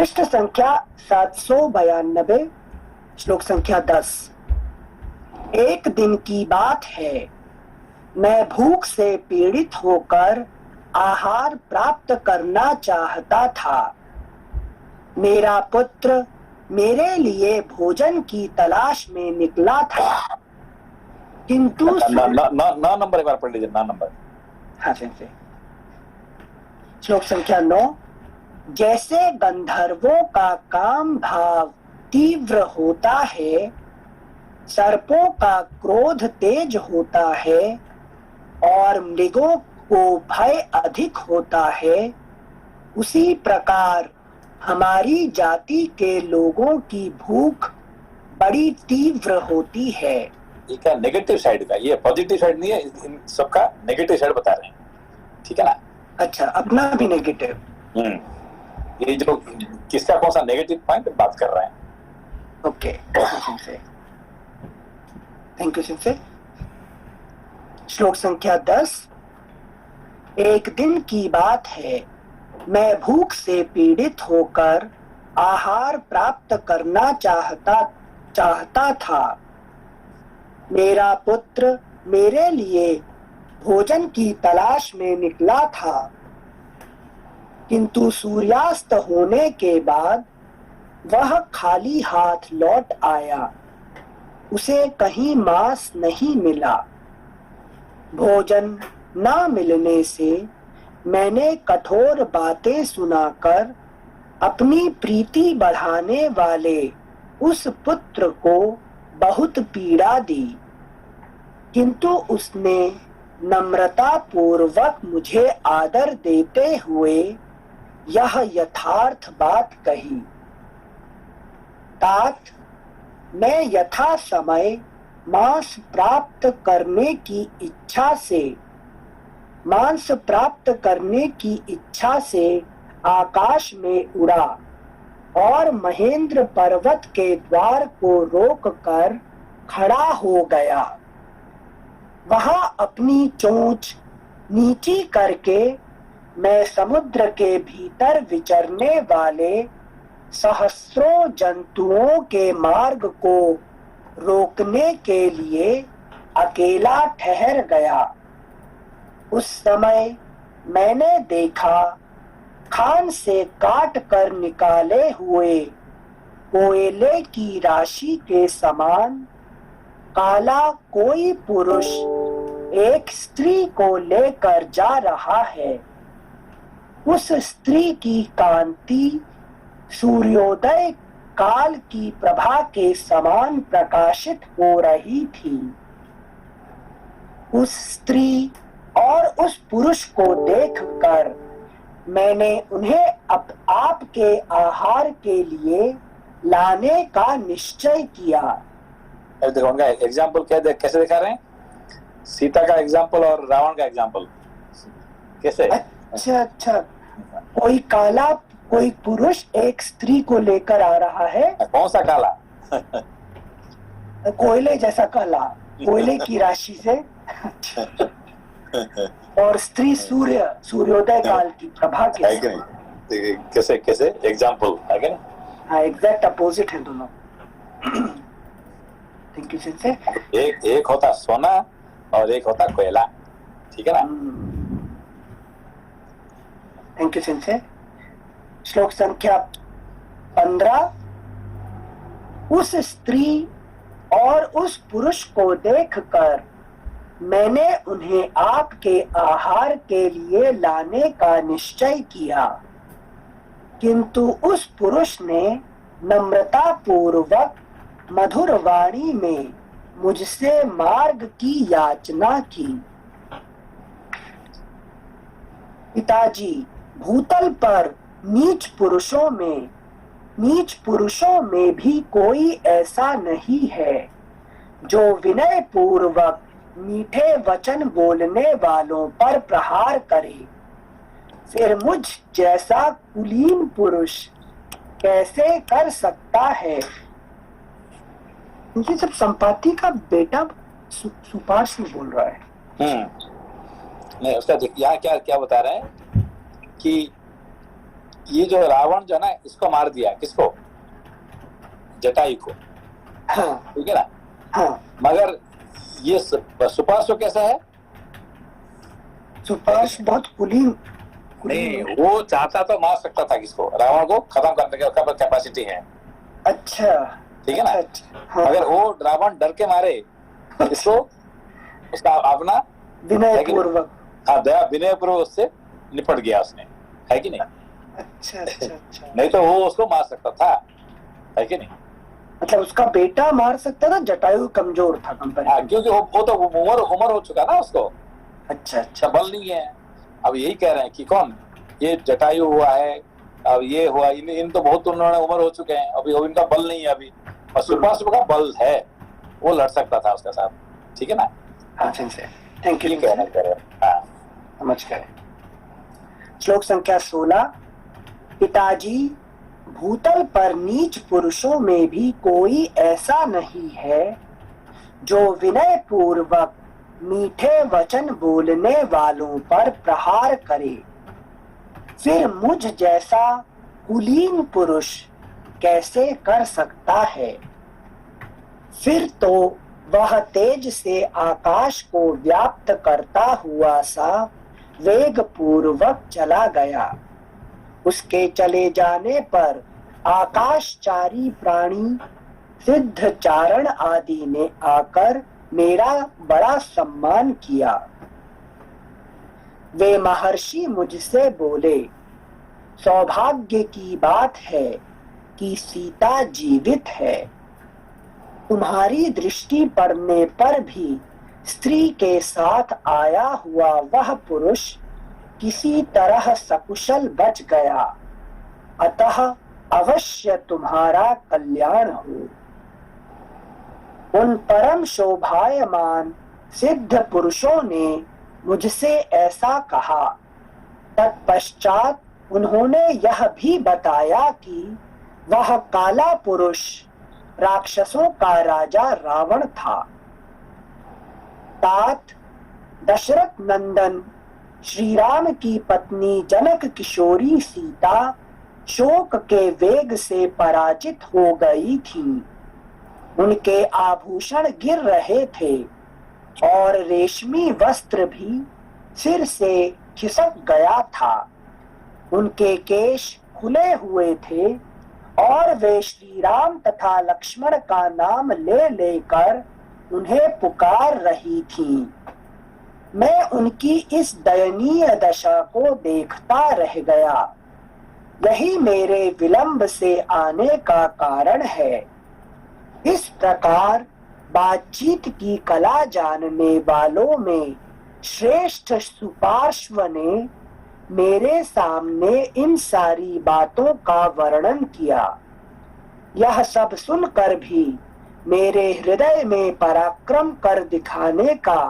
पृष्ठ संख्या 792, श्लोक संख्या 10। एक दिन की बात है, मैं भूख से पीड़ित होकर आहार प्राप्त करना चाहता था। मेरा पुत्र मेरे लिए भोजन की तलाश में निकला था, किंतु नंबर एक बार पढ़ लीजिए, नंबर। हाँ से श्लोक संख्या 9। जैसे गंधर्वों का काम भाव तीव्र होता है, सर्पों का क्रोध तेज होता है और मृगों को भय अधिक होता है, उसी प्रकार हमारी जाति के लोगों की भूख बड़ी तीव्र होती है। ये क्या नेगेटिव साइड का, ये पॉजिटिव साइड नहीं है, इन सबका नेगेटिव साइड बता रहे हैं, ठीक है ना। अच्छा, अपना भी नेगेटिव। ये जो किसका कौन सा नेगेटिव पॉइंट बात कर रहे हैं। Okay, thank you sensei. श्लोक संख्या 10। एक दिन की बात है, मैं भूख से पीड़ित होकर आहार प्राप्त करना चाहता था। मेरा पुत्र मेरे लिए भोजन की तलाश में निकला था, किंतु सूर्यास्त होने के बाद वह खाली हाथ लौट आया। उसे कहीं मांस नहीं मिला। भोजन न मिलने से मैंने कठोर बातें सुनाकर अपनी प्रीति बढ़ाने वाले उस पुत्र को बहुत पीड़ा दी, किंतु उसने नम्रता पूर्वक मुझे आदर देते हुए यह यथार्थ बात कही। तात, मैं यथा समय मांस प्राप्त करने की इच्छा से आकाश में उड़ा और महेंद्र पर्वत के द्वार को रोककर खड़ा हो गया। वहां अपनी चोंच नीची करके मैं समुद्र के भीतर विचरने वाले सहस्रों जंतुओं के मार्ग को रोकने के लिए अकेला ठहर गया। उस समय मैंने देखा, खान से काट कर निकाले हुए कोयले की राशि के समान काला कोई पुरुष एक स्त्री को लेकर जा रहा है। उस स्त्री की कांति सूर्योदय काल की प्रभा के समान प्रकाशित हो रही थी। उस स्त्री और उस पुरुष को देखकर मैंने उन्हें आपके आहार के लिए लाने का निश्चय किया। देखो उनका एग्जाम्पल कैसे दिखा रहे हैं, सीता का एग्जाम्पल और रावण का एग्जाम्पल कैसे। अच्छा, कोई काला कोई पुरुष एक स्त्री को लेकर आ रहा है। कौन सा काला? कोयले जैसा काला, कोयले की राशि से। और स्त्री सूर्योदय काल की प्रभा के कैसे एग्जाम्पल है क्या? हाँ, एग्जैक्ट अपोजिट है दोनों। Thank you sensei. एक होता सोना और एक होता कोयला, ठीक है ना। Thank you sensei. श्लोक संख्या 15। उस स्त्री और उस पुरुष को देखकर मैंने उन्हें आपके आहार के लिए लाने का निश्चय किया, किंतु उस पुरुष ने नम्रता पूर्वक मधुर वाणी में मुझसे मार्ग की याचना की। पिताजी, भूतल पर नीच पुरुषों में भी कोई ऐसा नहीं है जो विनय पूर्वक मीठे वचन बोलने वालों पर प्रहार करे। फिर मुझ जैसा कुलीन पुरुष कैसे कर सकता है? ये सब संपाति का बेटा सुपार्श में बोल रहा है। नहीं, उसका यहाँ क्या बता रहे हैं कि ये जो रावण जो है ना, इसको मार दिया, किसको? जटायु को। हाँ ठीक है ना? हाँ। मगर ये सुपार्श्व कैसा है? सुपार्श्व बहुत कुलीन। नहीं, वो चाहता तो मार सकता था किसको? रावण को खत्म करने का कैपेसिटी है। अच्छा ठीक है ना? अच्छा, हाँ। अगर वो रावण डर के मारे इसको, उसका अपना विनय पूर्वक, हाँ दया विनय पूर्वक उससे निपट गया उसने, है कि नहीं? अच्छा अच्छा अच्छा। नहीं तो वो उसको मार सकता था, है कि नहीं? मतलब उसका बेटा मार सकता था, जटायु कमजोर था कंपैरेटिवली। क्योंकि वो तो उम्र हो चुका ना उसको। अच्छा अच्छा, बल नहीं है। अब यही कह रहे हैं कि कौन ये जटायु हुआ है, अब ये हुआ, इन तो बहुत उन्होंने उम्र हो चुके हैं, अभी इनका बल नहीं है अभी, और सुपार्श्व का बल है, वो लड़ सकता था उसके साथ। ठीक है ना? हाँ सिंसे, थैंक यू। कहना चाह रहे हैं, हाँ समझ गए। श्लोक संख्या 16। पिताजी, भूतल पर नीच पुरुषों में भी कोई ऐसा नहीं है जो विनय पूर्वक मीठे वचन बोलने वालों पर प्रहार करे, फिर मुझ जैसा कुलीन पुरुष कैसे कर सकता है? फिर तो वह तेज से आकाश को व्याप्त करता हुआ सा वेग पूर्वक चला गया। उसके चले जाने पर आकाशचारी प्राणी सिद्ध चारण आदि ने आकर मेरा बड़ा सम्मान किया। वे महर्षि मुझसे बोले, सौभाग्य की बात है कि सीता जीवित है। तुम्हारी दृष्टि पड़ने पर भी स्त्री के साथ आया हुआ वह पुरुष किसी तरह सकुशल बच गया, अतः अवश्य तुम्हारा कल्याण हो। उन परम शोभायमान सिद्ध पुरुषों ने मुझसे ऐसा कहा। तत्पश्चात उन्होंने यह भी बताया कि वह काला पुरुष राक्षसों का राजा रावण था। तात दशरथ नंदन श्री राम की पत्नी जनक किशोरी सीता शोक के वेग से पराजित हो गई थी। उनके आभूषण गिर रहे थे और रेशमी वस्त्र भी सिर से खिसक गया था। उनके केश खुले हुए थे और वे श्री राम तथा लक्ष्मण का नाम ले लेकर उन्हें पुकार रही थीं। मैं उनकी इस दयनीय दशा को देखता रह गया। यही मेरे विलंब से आने का कारण है। इस प्रकार बातचीत की कला जानने वालों में श्रेष्ठ सुपार्श्व ने मेरे सामने इन सारी बातों का वर्णन किया। यह सब सुनकर भी मेरे हृदय में पराक्रम कर दिखाने का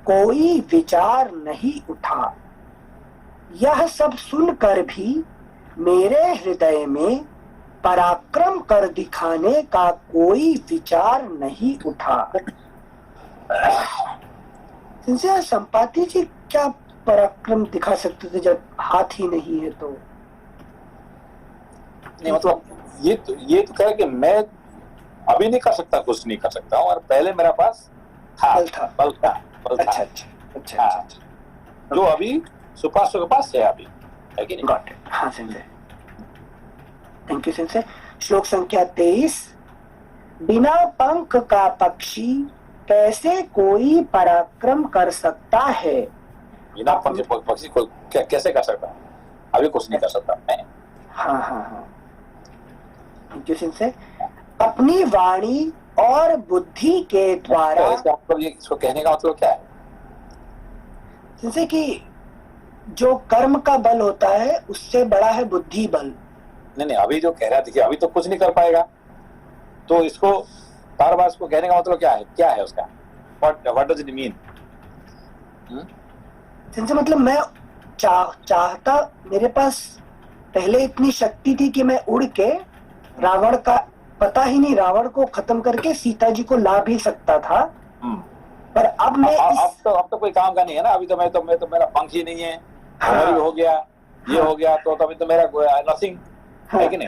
कोई विचार नहीं उठा। यह सब सुनकर भी मेरे हृदय में पराक्रम कर दिखाने का कोई विचार नहीं उठा। संपाति जी क्या पराक्रम दिखा सकते थे जब हाथ ही नहीं है? तो नहीं, मतलब ये तो कह कि मैं अभी नहीं कर सकता, कुछ नहीं कर सकता हूँ, और पहले मेरा पास बल था। अच्छा अच्छा अच्छा, जो अभी सुपार्श्व के पास है अभी, है कि नहीं? Got it. हाँ सिंसे, थैंक यू सिंसे। श्लोक संख्या 23। बिना पंख का पक्षी कैसे कोई पराक्रम कर सकता है? बिना पंख पक्षी को कैसे कर सकता? अभी कुछ नहीं कर सकता मैं। हाँ हाँ हाँ, थैंक यू सिंसे। अपनी वाणी और बुद्धि के द्वारा, तो इसको कहने का मतलब क्या है? जैसे कि जो कर्म का बल होता है उससे बड़ा है बुद्धि बल। नहीं, अभी जो कह रहा है, देखिए अभी तो कुछ नहीं कर पाएगा, तो इसको बार बार इसको कहने का मतलब क्या है उसका? What does it mean? जिनसे मतलब मैं चाहता, मेरे पास पहले इतनी शक्ति थी कि मैं उड़ के रावण का पता ही नहीं, रावण को खत्म करके सीता जी को ला भी सकता था। पर अब मैं अब तो कोई काम का नहीं है ना। अभी तो मैं तो मेरा पंख ही नहीं है, हाँ, हो गया, ये हो गया तो अभी तो मेरा नथिंग है कि नहीं।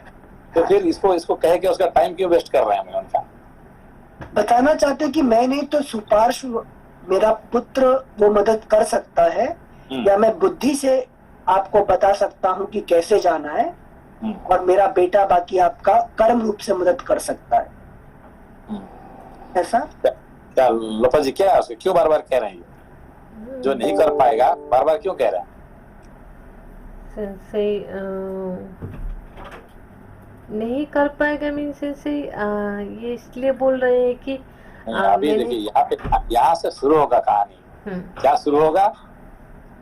तो फिर इसको कह के उसका टाइम क्यों वेस्ट कर रहे हैं हम उनका। बताना चाहते कि मैं नहीं तो सुपार्श्व मेरा पुत्र वो मदद कर सकता है, या मैं बुद्धि से आपको बता सकता हूँ कि कैसे जाना है, और मेरा बेटा बाकी आपका कर्म रूप से मदद कर सकता है। ऐसा क्या लोपा जी क्या है, क्यों बार बार कह रहे हैं जो नहीं कर पाएगा बार बार क्यों कह रहे हैं? सेंसेई नहीं कर पाएगा मीन सेंसेई ये इसलिए बोल रहे हैं कि अभी देखिए यहाँ से शुरू होगा कहानी। क्या शुरू होगा,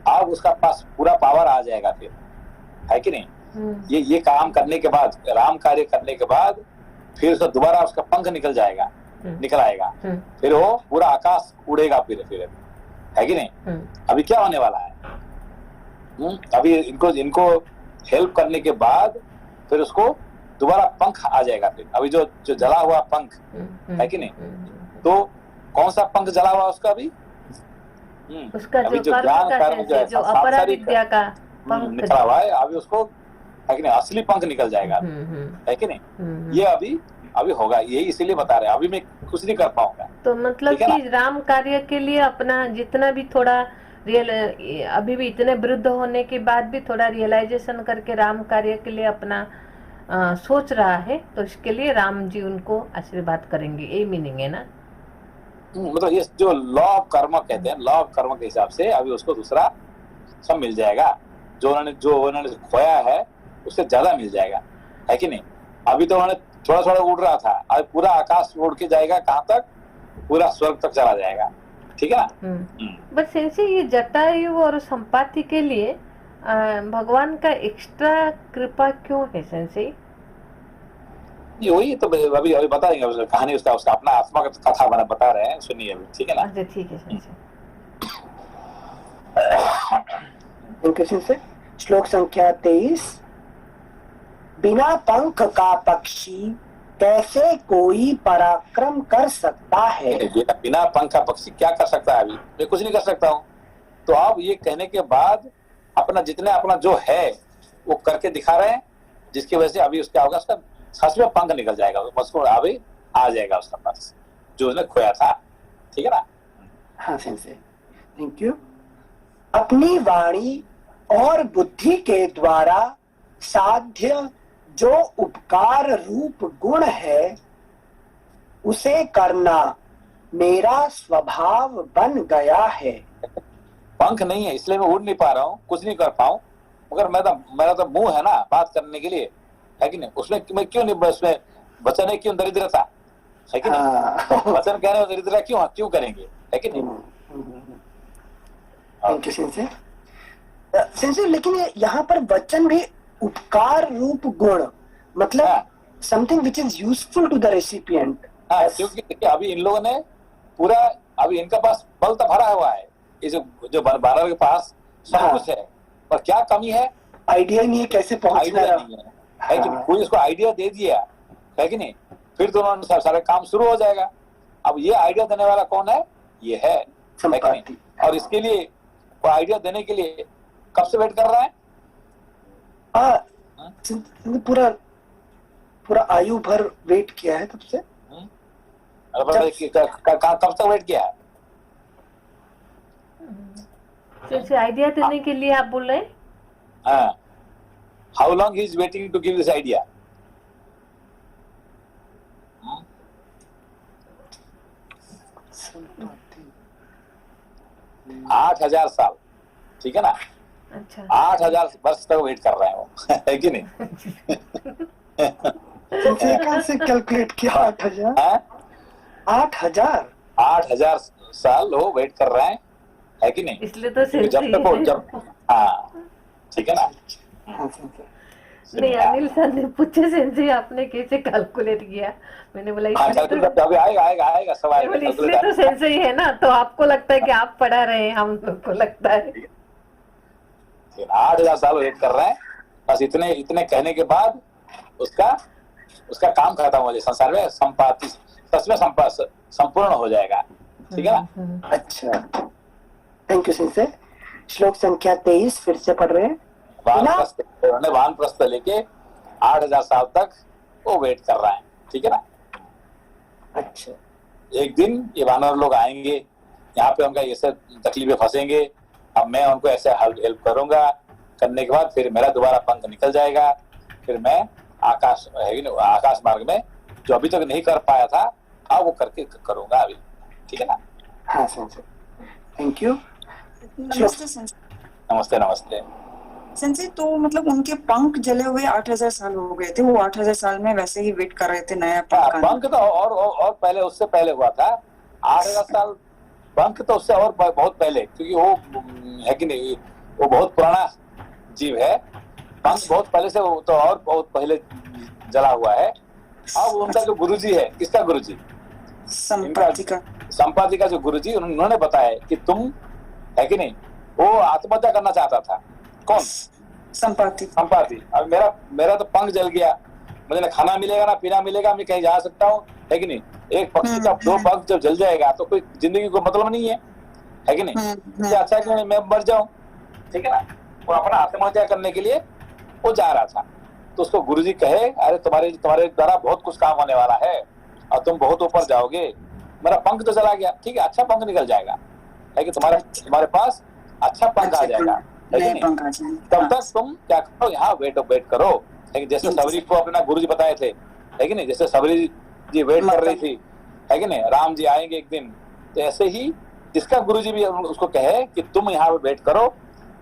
अब उसका पास पूरा पावर आ जाएगा फिर, है कि नहीं। ये काम करने के बाद, राम कार्य करने के बाद फिर उसका दोबारा उसका पंख निकल जाएगा, निकल आएगा, फिर वो पूरा आकाश उड़ेगा फिर है कि नहीं। अभी क्या होने वाला है, अभी इनको हेल्प करने के बाद फिर उसको दोबारा पंख आ जाएगा फिर। अभी जो जला हुआ पंख है कि नहीं, तो कौन सा पंख जला हुआ उसका अभी उसका अभी जो कर्म का जो अपरा विद्या का पंख निकला हुआ है, अभी उसको है कि नहीं असली पंख निकल जाएगा, है कि नहीं। ये अभी होगा, यही इसीलिए बता रहे हैं, अभी मैं कुछ नहीं कर पाऊंगा। तो मतलब कि राम कार्य के लिए अपना जितना भी थोड़ा अभी भी इतने वृद्ध होने के बाद भी थोड़ा रियलाइजेशन करके राम कार्य के लिए अपना सोच रहा है, तो इसके लिए राम जी उनको आशीर्वाद करेंगे, यही मीनिंग है ना। मतलब ये जो लॉ ऑफ कर्म कहते हैं, लॉ ऑफ कर्म के हिसाब से अभी उसको दूसरा सब मिल जाएगा, जो उन्होंने खोया है उससे ज्यादा मिल जाएगा, है कि नहीं। अभी तो उन्होंने थोड़ा थोड़ा उड़ रहा था, अब पूरा आकाश उड़ के जाएगा, कहाँ तक, पूरा स्वर्ग तक चला जाएगा, ठीक है ना। बट सेंसे ये जटायु और संपाति के लिए भगवान का एक्स्ट्रा कृपा क्यों है सेंसे? वही तो अभी बताएंगे, उसका कहानी उसका अपना आत्मा का कथा बता रहे हैं, सुनिए अभी, ठीक है ना। अच्छा ठीक है सेंसे। श्लोक संख्या 23। बिना पंख का पक्षी कैसे कोई पराक्रम कर सकता है? बिना पंख का पक्षी क्या कर सकता है? अभी मैं कुछ नहीं कर सकता हूँ। तो आप ये कहने के बाद अपना जो है वो करके दिखा रहे हैं, जिसकी वजह से अभी उसका होगा, उसका सच में पंख निकल जाएगा, उसको अभी आ जाएगा उसका पास जो उसने खोया था, ठीक है ना। हाँ सेंसे, थैंक यू। अपनी वाणी और बुद्धि के द्वारा साध्य जो उपकार रूप गुण है उसे करना मेरा स्वभाव बन गया है। पंख नहीं है इसलिए मैं उड़ नहीं पा रहा हूँ, कुछ नहीं कर पाऊँ, मगर मेरा तो मुंह है ना बात करने के लिए, है कि नहीं। उसमें मैं क्यों नहीं, उसमें वचन है क्यों दरिद्रता, है कि नहीं। वचन कह रहे हो दरिद्रता क्यों करेंगे, है कि नहीं। Thank you sensei. लेकिन यहाँ पर वचन भी उपकार रूप गुण, मतलब something which is useful to the recipient. क्योंकि अभी इन लोगों ने पूरा, अभी इनका पास बल तो भरा हुआ है, ये जो 12 के पास सब कुछ है, पर क्या कमी है, आइडिया नहीं है कैसे पहुंचना है कि कोई इसको आइडिया दे दिया, है कि नहीं, फिर तो उन्होंने सारे काम शुरू हो जाएगा। अब ये आइडिया देने वाला कौन है, ये है नहीं? और इसके लिए वो आइडिया देने के लिए कब से वेट कर रहा है? पूरा आयु भर वेट किया है तब से। कब तक वेट किया है? आइडिया देने के लिए आप बोल रहे हैं? हाँ, how long he is waiting to give this idea? 8,000 साल, ठीक है ना। अच्छा, 8,000 वर्ष तक वेट कर रहे हैं वो, है कि नहीं। से कैलकुलेट किया 8,000 8,000 साल वो वेट कर रहे हैं, है कि नहीं। इसलिए तो जब तक वो हाँ ठीक है ना। नहीं, अनिल सर ने पूछे सेंसे आपने कैसे कैलकुलेट किया, मैंने बोला अभी आएगा सब आएगा, इसलिए तो सेंसे ही है ना, तो आपको लगता है कि आप पढ़ा रहे हैं, हम लोग को लगता है 8,000 साल वेट कर रहे हैं, बस इतने कहने के बाद उसका काम खत्म हो जाए, संसार में संपाति सच में संपूर्ण हो जाएगा, ठीक है ना। अच्छा, थैंक यू सेंसे। श्लोक संख्या 23 फिर से पढ़ रहे हैं। वानप्रस्थ लेके 8000 साल तक वो वेट कर रहा है, ठीक है ना। अच्छा, एक दिन ये वानर लोग आएंगे, यहाँ पे उनका ये सब तकलीफें फंसेंगे, अब मैं उनको ऐसे हेल्प करूंगा, करने के बाद फिर मेरा दोबारा पंख निकल जाएगा, फिर मैं आकाश आकाश मार्ग में जो अभी तक नहीं कर पाया था अब वो करके करूंगा अभी, ठीक है ना। हाँ सर, थैंक यू। नमस्ते सेंसे। नमस्ते नमस्ते। सेंसे, तो मतलब उनके पंख जले हुए 8000 साल हो गए थे, वो 8000 साल में वैसे ही वेट कर रहे थे नया पंख आने पंख तो और पहले, उससे पहले हुआ था 8000 साल। पंख तो उससे और बहुत पहले, क्योंकि वो है कि नहीं, वो बहुत पुराना जीव है। पंख बहुत पहले से, वो तो और बहुत पहले जला हुआ है। अब उनका जो गुरुजी है, किसका गुरुजी? संपाति का जो गुरुजी, उन्होंने बताया कि तुम है कि नहीं, वो आत्महत्या करना चाहता था। कौन? संपाति। अब मेरा तो पंख जल गया, मुझे ना खाना मिलेगा ना पीना मिलेगा, मैं कहीं जा सकता हूँ, है कि नहीं। एक पक्षी का 2 पंख जब जल जाएगा तो कोई जिंदगी को मतलब नहीं है कि नहीं। इससे अच्छा है कि मैं मर जाऊं, ठीक है ना। वो अपना आत्महत्या करने के लिए वो जा रहा था, तो उसको गुरुजी कहे, अरे तुम्हारे द्वारा बहुत कुछ काम होने वाला है और तुम बहुत ऊपर जाओगे। मेरा पंख तो चला गया, ठीक है, अच्छा पंख निकल जाएगा, है कि तुम्हारे पास अच्छा पंख आ जाएगा, है कि नहीं। तब तक तुम क्या करो, यहाँ वेट करो, है कि जैसे सबरी को अपना गुरुजी बताए थे, है कि नहीं। जैसे सबरी जी वेट कर रही थी, है कि नहीं, राम जी आएंगे एक दिन, तो ऐसे ही जिसका गुरुजी भी उसको कहे कि तुम यहाँ पे वेट करो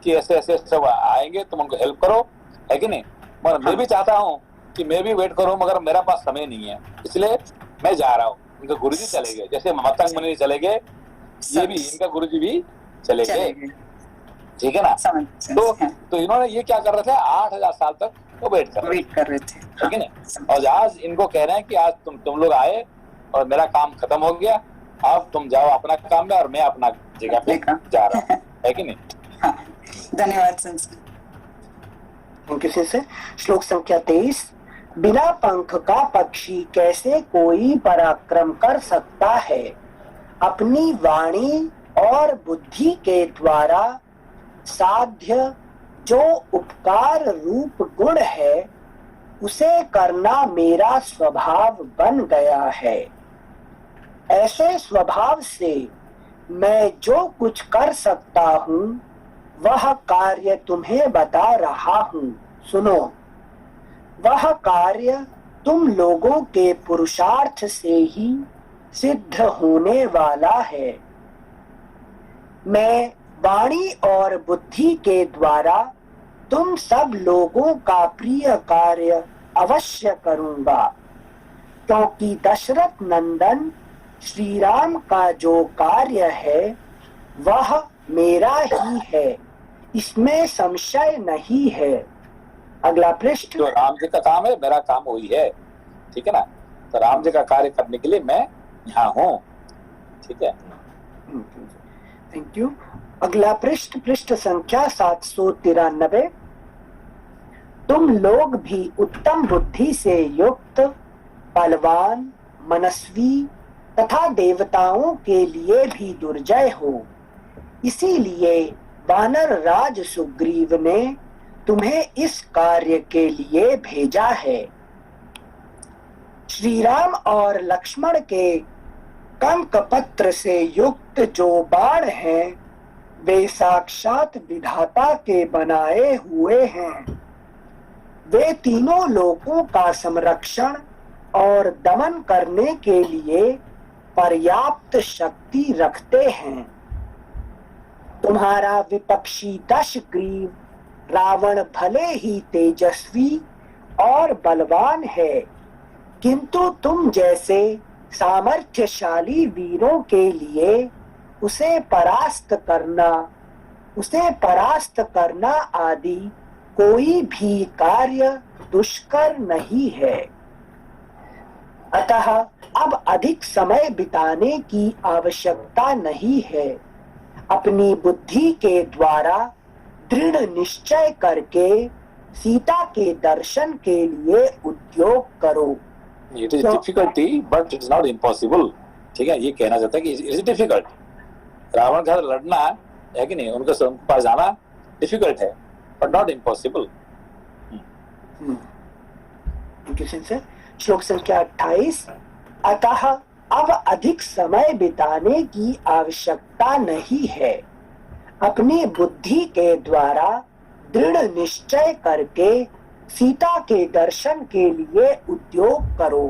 कि ऐसे ऐसे सब आएंगे, तुम उनको हेल्प करो, है कि नहीं। मगर मैं भी चाहता हूँ कि मैं भी वेट करूँ, मगर मेरा पास समय नहीं है, इसलिए मैं जा रहा हूँ। इनके गुरुजी चले गए, जैसे मतंग मुनि चले गए, ये भी इनका गुरुजी भी चले गए, ठीक है ना। तो इन्होंने ये क्या कर रहे थे, 8000 साल तक वो वेट कर रहे थे, ठीक है ना। और आज इनको कह रहे हैं कि आज तुम लोग आए और मेरा काम खत्म हो गया, अब तुम जाओ अपना काम में और मैं अपना जगह पे जा रहा हूँ, है कि नहीं। धन्यवाद संस्कृत। थैंक यू से। श्लोक संख्या 23। बिना पंख का पक्षी कैसे कोई पराक्रम कर सकता है? अपनी वाणी और बुद्धि के द्वारा साध्य जो उपकार रूप गुण है उसे करना मेरा स्वभाव बन गया है। ऐसे स्वभाव से मैं जो कुछ कर सकता हूँ वह कार्य तुम्हें बता रहा हूँ, सुनो। वह कार्य तुम लोगों के पुरुषार्थ से ही सिद्ध होने वाला है। मैं वाणी और बुद्धि के द्वारा तुम सब लोगों का प्रिय कार्य अवश्य करूंगा, क्योंकि दशरथ नंदन श्री राम का जो कार्य है वह मेरा ही है, इसमें संशय नहीं है। अगला पृष्ठ। जो राम जी का काम है, मेरा काम वही है, ठीक है ना। तो राम जी का कार्य करने के लिए मैं यहाँ हूँ, ठीक है। Thank you. अगला पृष्ठ, पृष्ठ संख्या 793। तुम लोग भी उत्तम बुद्धि से युक्त, बलवान, मनस्वी तथा देवताओं के लिए भी दुर्जय हो। इसीलिए वानर राज सुग्रीव ने तुम्हें इस कार्य के लिए भेजा है। श्री राम और लक्ष्मण के कंक पत्र से युक्त जो बाण हैं वे साक्षात विधाता के बनाए हुए हैं। वे तीनों लोकों का संरक्षण और दमन करने के लिए पर्याप्त शक्ति रखते हैं। तुम्हारा विपक्षी दशग्रीव रावण भले ही तेजस्वी और बलवान है, किंतु तुम जैसे सामर्थ्यशाली वीरों के लिए उसे परास्त करना आदि कोई भी कार्य दुष्कर नहीं है। अतः अब अधिक समय बिताने की आवश्यकता नहीं है। अपनी बुद्धि के द्वारा दृढ़ निश्चय करके सीता के दर्शन के लिए उद्योग करो। It is difficulty, but it is not impossible, ठीक है। ये कहना चाहता है कि it is difficult। रावण का लड़ना है कि नहीं, उनके पास जाना डिफिकल्ट है, but not impossible. श्लोक संख्या 28। अतः अब अधिक समय बिताने की आवश्यकता नहीं है, अपनी बुद्धि के द्वारा दृढ़ निश्चय करके सीता के दर्शन के लिए उद्योग करो,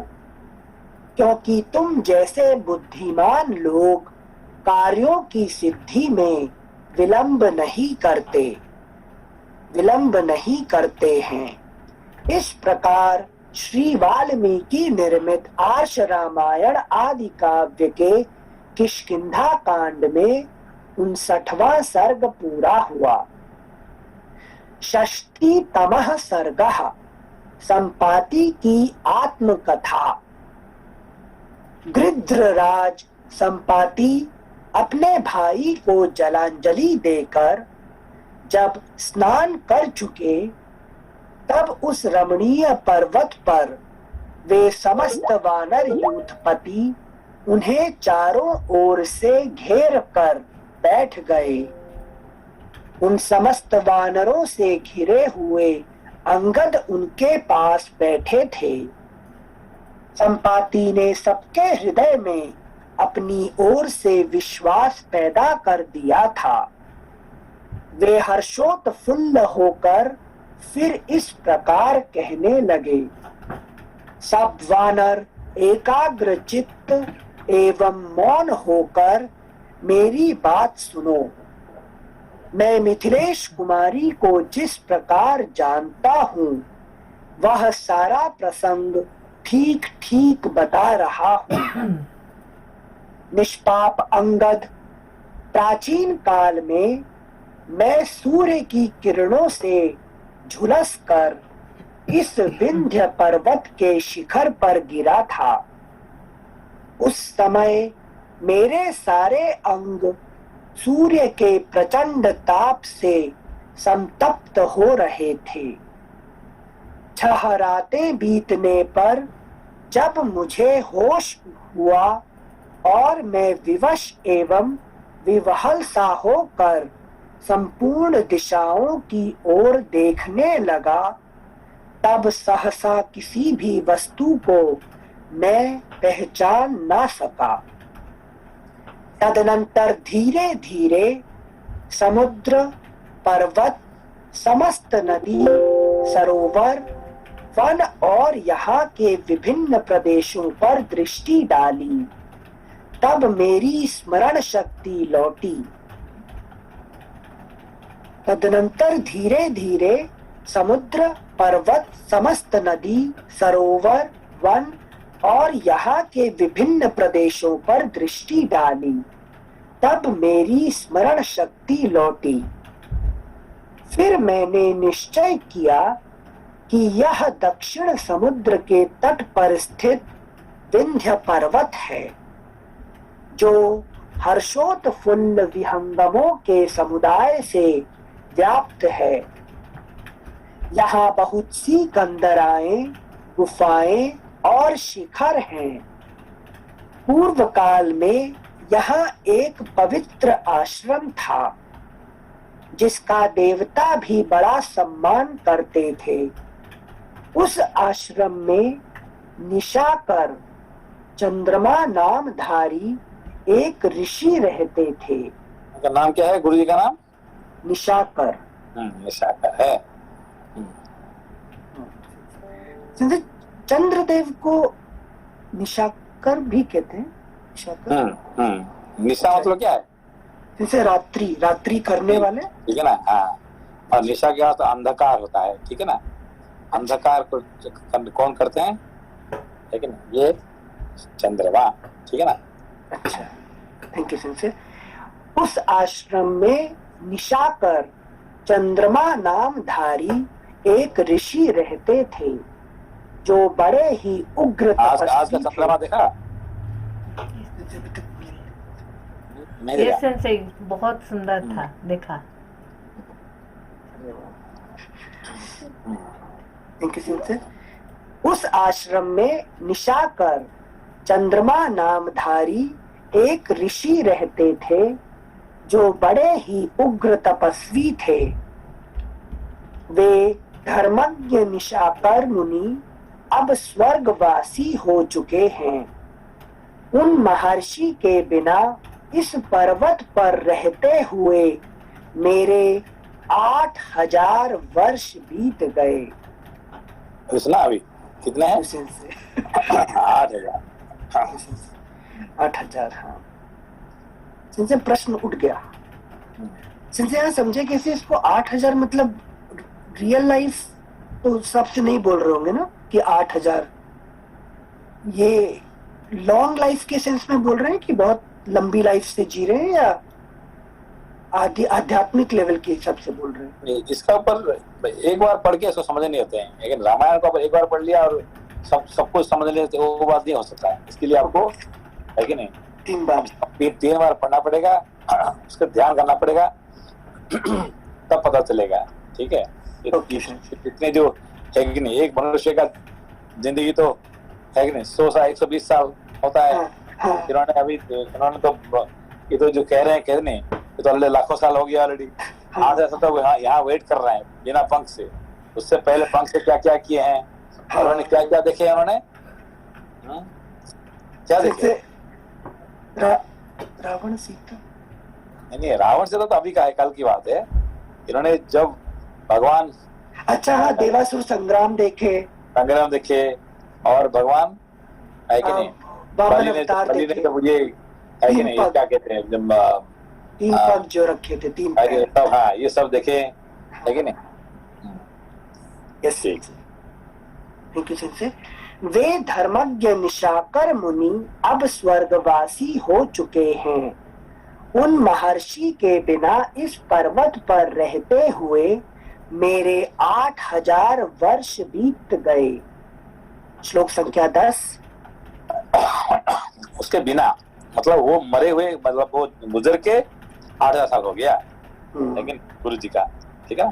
क्योंकि तुम जैसे बुद्धिमान लोग कार्यों की सिद्धि में विलंब नहीं करते हैं। इस प्रकार श्री वाल्मीकि निर्मित आर्ष रामायण आदि काव्य के किष्किंधा कांड में 59वां सर्ग पूरा हुआ। षष्टितमः सर्गः संपाति की आत्मकथा। गृध्रराज संपाति अपने भाई को जलांजलि देकर जब स्नान कर चुके, तब उस रमणीय पर्वत पर वे समस्त वानर यूथपति उन्हें चारों ओर से घेर कर बैठ गए। उन समस्त वानरों से घिरे हुए अंगद उनके पास बैठे थे। संपाति ने सबके हृदय में अपनी ओर से विश्वास पैदा कर दिया था। वे हर्षोत्फुल्ल होकर फिर इस प्रकार कहने लगे, सब वानर एकाग्र चित्त एवं मौन होकर मेरी बात सुनो। मैं मिथिलेश कुमारी को जिस प्रकार जानता हूँ, वह सारा प्रसंग ठीक ठीक बता रहा हूँ। निष्पाप अंगद, प्राचीन काल में मैं सूर्य की किरणों से झुलस कर इस विंध्य पर्वत के शिखर पर गिरा था। उस समय मेरे सारे अंग सूर्य के प्रचंड ताप से संतप्त हो रहे थे। 6 रातें बीतने पर जब मुझे होश हुआ और मैं विवश एवं विवहल सा होकर संपूर्ण दिशाओं की ओर देखने लगा, तब सहसा किसी भी वस्तु को मैं पहचान ना सका। तदनंतर धीरे धीरे समुद्र, पर्वत, समस्त नदी, सरोवर, वन और यहाँ के विभिन्न प्रदेशों पर दृष्टि डाली। तब मेरी स्मरण शक्ति लौटी। तदनंतर धीरे धीरे समुद्र, पर्वत, समस्त नदी, सरोवर, वन और यहाँ के विभिन्न प्रदेशों पर दृष्टि डाली। तब मेरी स्मरण शक्ति लौटी। फिर मैंने निश्चय किया कि यह दक्षिण समुद्र के तट पर स्थित विंध्य पर्वत है, जो हर्षोत्फुल्ल विहंगमों के समुदाय से व्याप्त है। यहाँ बहुत सी कंदराएं, गुफाएं और शिखर हैं। पूर्व काल में यहाँ एक पवित्र आश्रम था, जिसका देवता भी बड़ा सम्मान करते थे। उस आश्रम में निशाकर, चंद्रमा नामधारी एक ऋषि रहते थे। उनका नाम क्या है? गुरु जी का नाम निशाकर। निशाकर है। चंद्रदेव को निशाकर भी कहते हैं। निशाकर। निशा मतलब क्या है? जैसे रात्रि करने वाले, ठीक है ना। हाँ, और निशा क्या होता है? अंधकार होता है, ठीक है ना। अंधकार को कौन करते हैं, ठीक है ना, ये चंद्रमा, ठीक है ना। अच्छा, थैंक यू सिंसे। उस आश्रम में निशाकर, चंद्रमा नामधारी एक ऋषि रहते थे, जो बड़े ही उग्र आज का चंद्रमा देखा? से बहुत सुंदर था, देखा। उस आश्रम में निशाकर, चंद्रमा नामधारी एक ऋषि रहते थे, जो बड़े ही उग्र तपस्वी थे। वे धर्मज्ञ निशाकर मुनि अब स्वर्गवासी हो चुके हैं। उन महर्षि के बिना इस पर्वत पर रहते हुए मेरे 8000 वर्ष बीत गए। सुना अभी कितने हैं? 8000। 8000। हाँ, जिनसे प्रश्न उठ गया। जिनसे यहाँ समझे कैसे इसको 8000 मतलब रियल लाइफ तो शब्द नहीं बोल रहे होंगे ना कि 8000 ये लॉन्ग लाइफ के सेंस में बोल रहे हैं कि बहुत लंबी लाइफ से जी रहे हैं, या आध्यात्मिक लेवल के हिसाब से बोल रहे हैं? इसका ऊपर एक बार पढ़ के इसको समझ नहीं होते हैं, लेकिन रामायण को एक बार पढ़ लिया और सब कुछ समझ लिया तो वो बात नहीं हो सकता है। इसके लिए आपको है कि नहीं 3 बार 3 बार पढ़ना पड़ेगा, उसका ध्यान करना पड़ेगा, तब पता चलेगा। ठीक है, इतने जो है कि नहीं, एक मनुष्य का जिंदगी तो है कि नहीं 100 साल 120 साल होता है। इन्होंने तो ये तो जो कह रहे हैं कह नहीं, ये तो लाखों साल हो गया ऑलरेडी। आज ऐसा तो यहाँ वेट कर रहे हैं बिना पंख से। उससे पहले पंख से क्या क्या किए हैं, उन्होंने क्या क्या देखे हैं, उन्होंने क्या देखे? रावण सीता नहीं, रावण से तो अभी का है, कल की बात है। इन्होंने जब भगवान हाँ देवासुर संग्राम देखे और भगवान है कि नहीं बलि ने तो मुझे है कि नहीं क्या कहते हैं जब 3 पग जो रखे थे 3 तब, हाँ ये सब देखे है कि नहीं। Yes thank you sir. वे धर्मज्ञ निशाकर मुनि अब स्वर्गवासी हो चुके हैं। उन महर्षि के बिना इस पर्वत पर रहते हुए मेरे 8000 वर्ष बीत गए। श्लोक संख्या 10। उसके बिना मतलब वो मरे हुए, मतलब वो गुजर के 8000 साल हो गया, लेकिन गुरु जी का। ठीक है,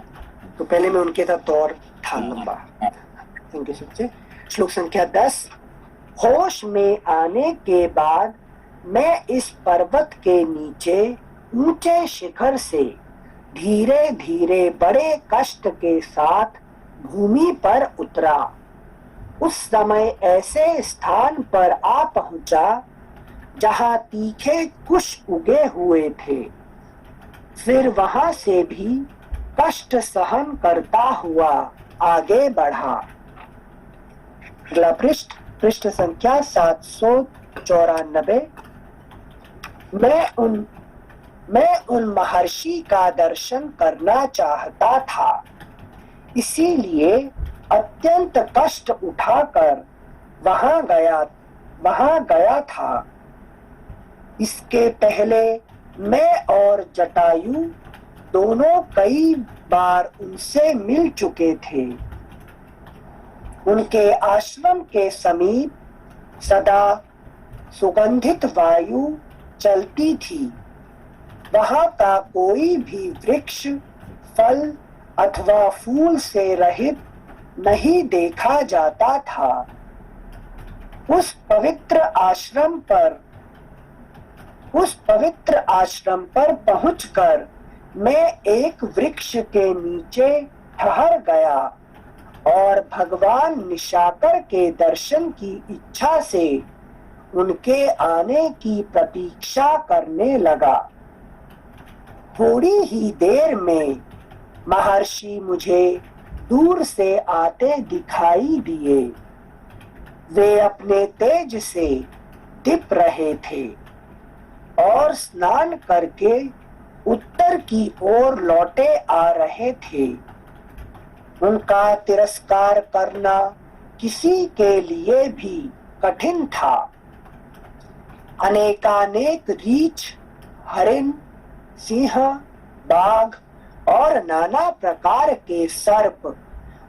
तो पहले में उनके साथ दौर था लंबा। Thank you sir. श्लोक संख्या 10। होश में आने के बाद मैं इस पर्वत के नीचे ऊंचे शिखर से धीरे धीरे बड़े कष्ट के साथ भूमि पर उतरा। उस समय ऐसे स्थान पर आ पहुंचा जहां तीखे कुश उगे हुए थे। फिर वहां से भी कष्ट सहन करता हुआ आगे बढ़ा। अगला पृष्ठ संख्या 794। मैं उन महर्षि का दर्शन करना चाहता था, इसीलिए अत्यंत कष्ट उठाकर वहां गया था। इसके पहले मैं और जटायु दोनों कई बार उनसे मिल चुके थे। उनके आश्रम के समीप सदा सुगंधित वायु चलती थी। वहां का कोई भी वृक्ष फल अथवा फूल से रहित नहीं देखा जाता था। उस पवित्र आश्रम पर पहुंचकर मैं एक वृक्ष के नीचे ठहर गया और भगवान निशाकर के दर्शन की इच्छा से उनके आने की प्रतीक्षा करने लगा। थोड़ी ही देर में महर्षि मुझे दूर से आते दिखाई दिए। वे अपने तेज से दीप रहे थे और स्नान करके उत्तर की ओर लौटे आ रहे थे। उनका तिरस्कार करना किसी के लिए भी कठिन था। अनेकानेक रीछ, हरिण, सिंह, बाघ और नाना प्रकार के सर्प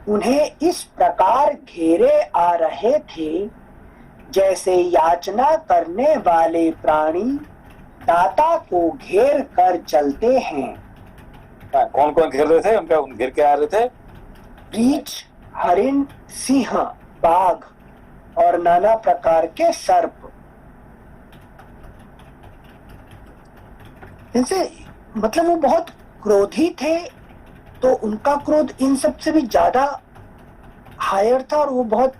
उन्हें इस प्रकार घेरे आ रहे थे जैसे याचना करने वाले प्राणी दाता को घेर कर चलते हैं। कौन कौन घेर रहे थे? उनका घेर के आ रहे थे रीछ, हरिण, सिंह, बाघ और नाना प्रकार के सर्प। इनसे मतलब वो बहुत क्रोधी थे तो उनका क्रोध इन सब से भी ज्यादा हायर था, और वो बहुत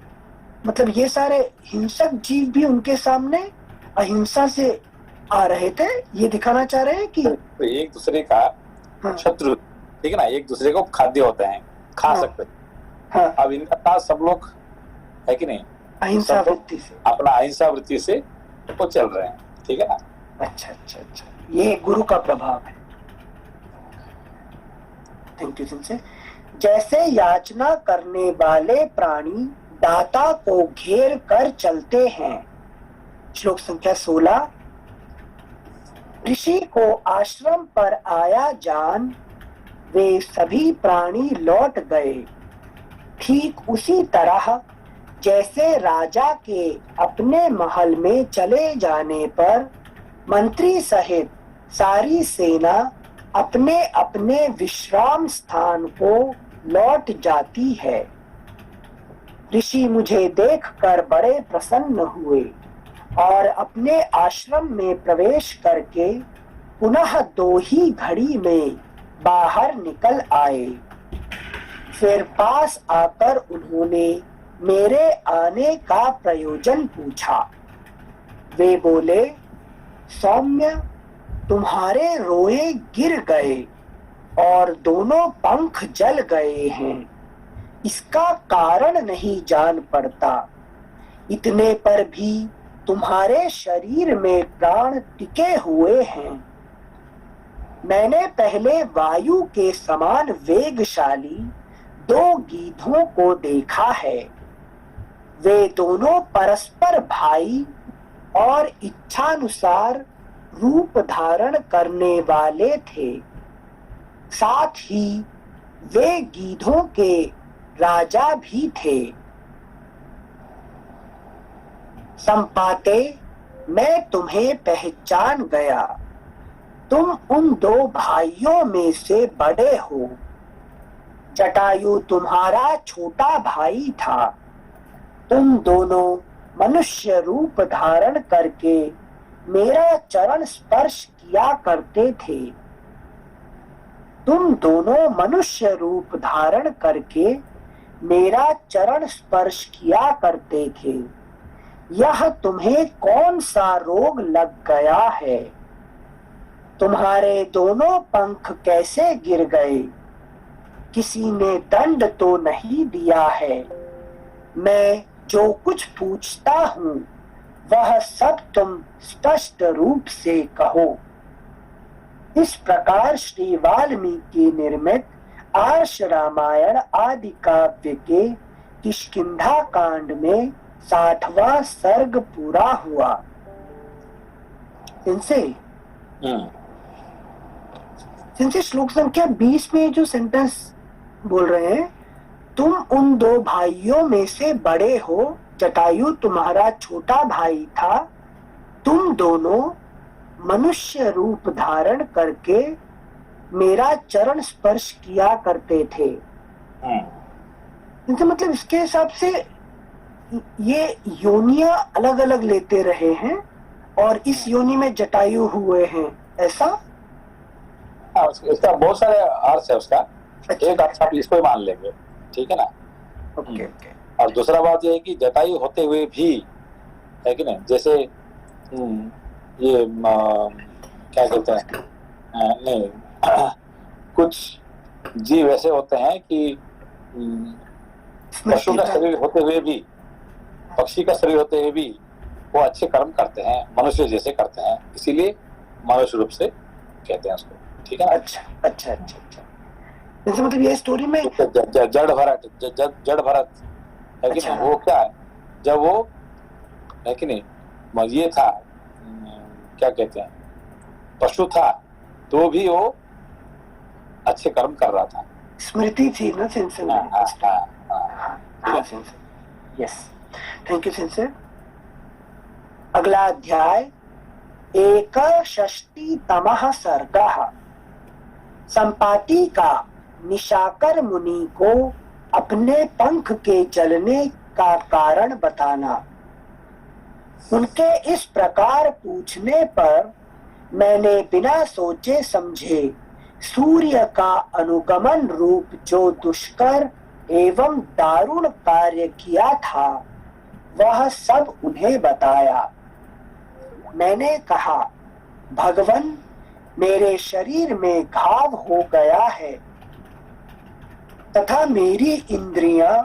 मतलब ये सारे हिंसक जीव भी उनके सामने अहिंसा से आ रहे थे। ये दिखाना चाह रहे हैं कि तो एक दूसरे का हाँ, शत्रु, ठीक है ना, एक दूसरे को खाद्य होते हैं, खा हाँ, सकते हैं। हाँ, अब इनका साथ सब लोग है कि नहीं, अहिंसा सब लोग वृत्ति से। अपना अहिंसा वृत्ति से वो चल रहे हैं, ठीक है ना। अच्छा अच्छा अच्छा, ये गुरु का प्रभाव है। Thank you sensei. जैसे याचना करने वाले प्राणी दाता को घेर कर चलते हैं। श्लोक संख्या 16। ऋषि को आश्रम पर आया जान वे सभी प्राणी लौट गए। ठीक उसी तरह जैसे राजा के अपने महल में चले जाने पर मंत्री सहित सारी सेना अपने अपने विश्राम स्थान को लौट जाती है। ऋषि मुझे देखकर बड़े प्रसन्न हुए और अपने आश्रम में प्रवेश करके पुनः 2 ही घड़ी में बाहर निकल आए। फिर पास आकर उन्होंने मेरे आने का प्रयोजन पूछा। वे बोले, सौम्य, तुम्हारे रोए गिर गए और दोनों पंख जल गए हैं। इसका कारण नहीं जान पड़ता। इतने पर भी तुम्हारे शरीर में प्राण टिके हुए हैं। मैंने पहले वायु के समान वेगशाली 2 गीधों को देखा है। वे दोनों परस्पर भाई और इच्छानुसार रूप धारण करने वाले थे। साथ ही वे गीधों के राजा भी थे। संपाते, मैं तुम्हें पहचान गया। तुम उन 2 भाइयों में से बड़े हो। जटायु तुम्हारा छोटा भाई था। तुम दोनों मनुष्य रूप धारण करके मेरा चरण स्पर्श किया करते थे। तुम दोनों मनुष्य रूप धारण करके मेरा चरण स्पर्श किया करते थे। यह तुम्हें कौन सा रोग लग गया है? तुम्हारे दोनों पंख कैसे गिर गए? किसी ने दंड तो नहीं दिया है? मैं जो कुछ पूछता हूँ वह सब तुम स्पष्ट रूप से कहो। इस प्रकार श्री वाल्मीकि निर्मित आर्ष रामायण आदि काव्य के किष्किंधा कांड में 60वां सर्ग पूरा हुआ। इनसे श्लोक संख्या 20 में जो सेंटेंस बोल रहे हैं, तुम उन 2 भाइयों में से बड़े हो। जटायु तुम्हारा छोटा भाई था। तुम दोनों मनुष्य रूप धारण करके मेरा चरण स्पर्श किया करते थे। इनसे मतलब इसके हिसाब से ये योनियां अलग अलग लेते रहे हैं और इस योनि में जटायु हुए हैं, ऐसा? इसका बहुत सारे अर्थ है उसका। एक अर्थ आप इसको ही मान लेंगे, ठीक है ना। Okay okay. और दूसरा बात यह है कि जटायु होते हुए भी, है कि नहीं, जैसे ये क्या कहते हैं, नहीं कुछ जीव ऐसे होते हैं कि पशु का शरीर होते हुए भी, पक्षी का शरीर होते हुए भी वो अच्छे कर्म करते हैं, मनुष्य जैसे करते हैं, इसीलिए मनुष्य रूप से कहते हैं उसको, ठीक है। अच्छा अच्छा अच्छा अच्छा। जैसे मतलब ये स्टोरी में जड़ भरत है कि नहीं, वो क्या है, जब वो है कि नहीं ये था, क्या कहते हैं, पशु था, तो भी वो अच्छे कर्म कर रहा था। स्मृति थी ना sensor. Yes, thank you sensor. अगला अध्याय 61तमः सर्गः। संपाति का निशाकर मुनि को अपने पंख के जलने का कारण बताना। उनके इस प्रकार पूछने पर मैंने बिना सोचे समझे सूर्य का अनुगमन रूप जो दुष्कर एवं दारुण कार्य किया था वह सब उन्हें बताया। मैंने कहा, भगवन, मेरे शरीर में घाव हो गया है तथा मेरी इंद्रियां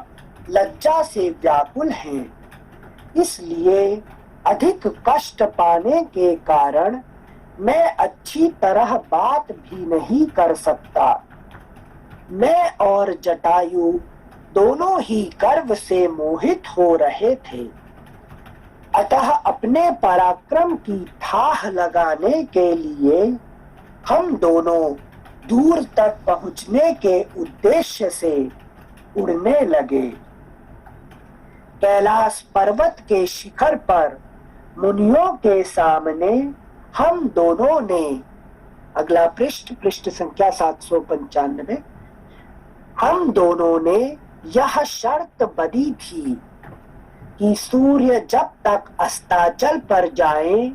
लज्जा से व्याकुल हैं, इसलिए अधिक कष्ट पाने के कारण मैं अच्छी तरह बात भी नहीं कर सकता। मैं और जटायु दोनों ही गर्व से मोहित हो रहे थे, अतः अपने पराक्रम की थाह लगाने के लिए हम दोनों दूर तक पहुंचने के उद्देश्य से उड़ने लगे। कैलाश पर्वत के शिखर पर मुनियों के सामने हम दोनों ने, अगला पृष्ठ संख्या 795, हम दोनों ने यह शर्त बंधी थी कि सूर्य जब तक अस्ताचल पर जाए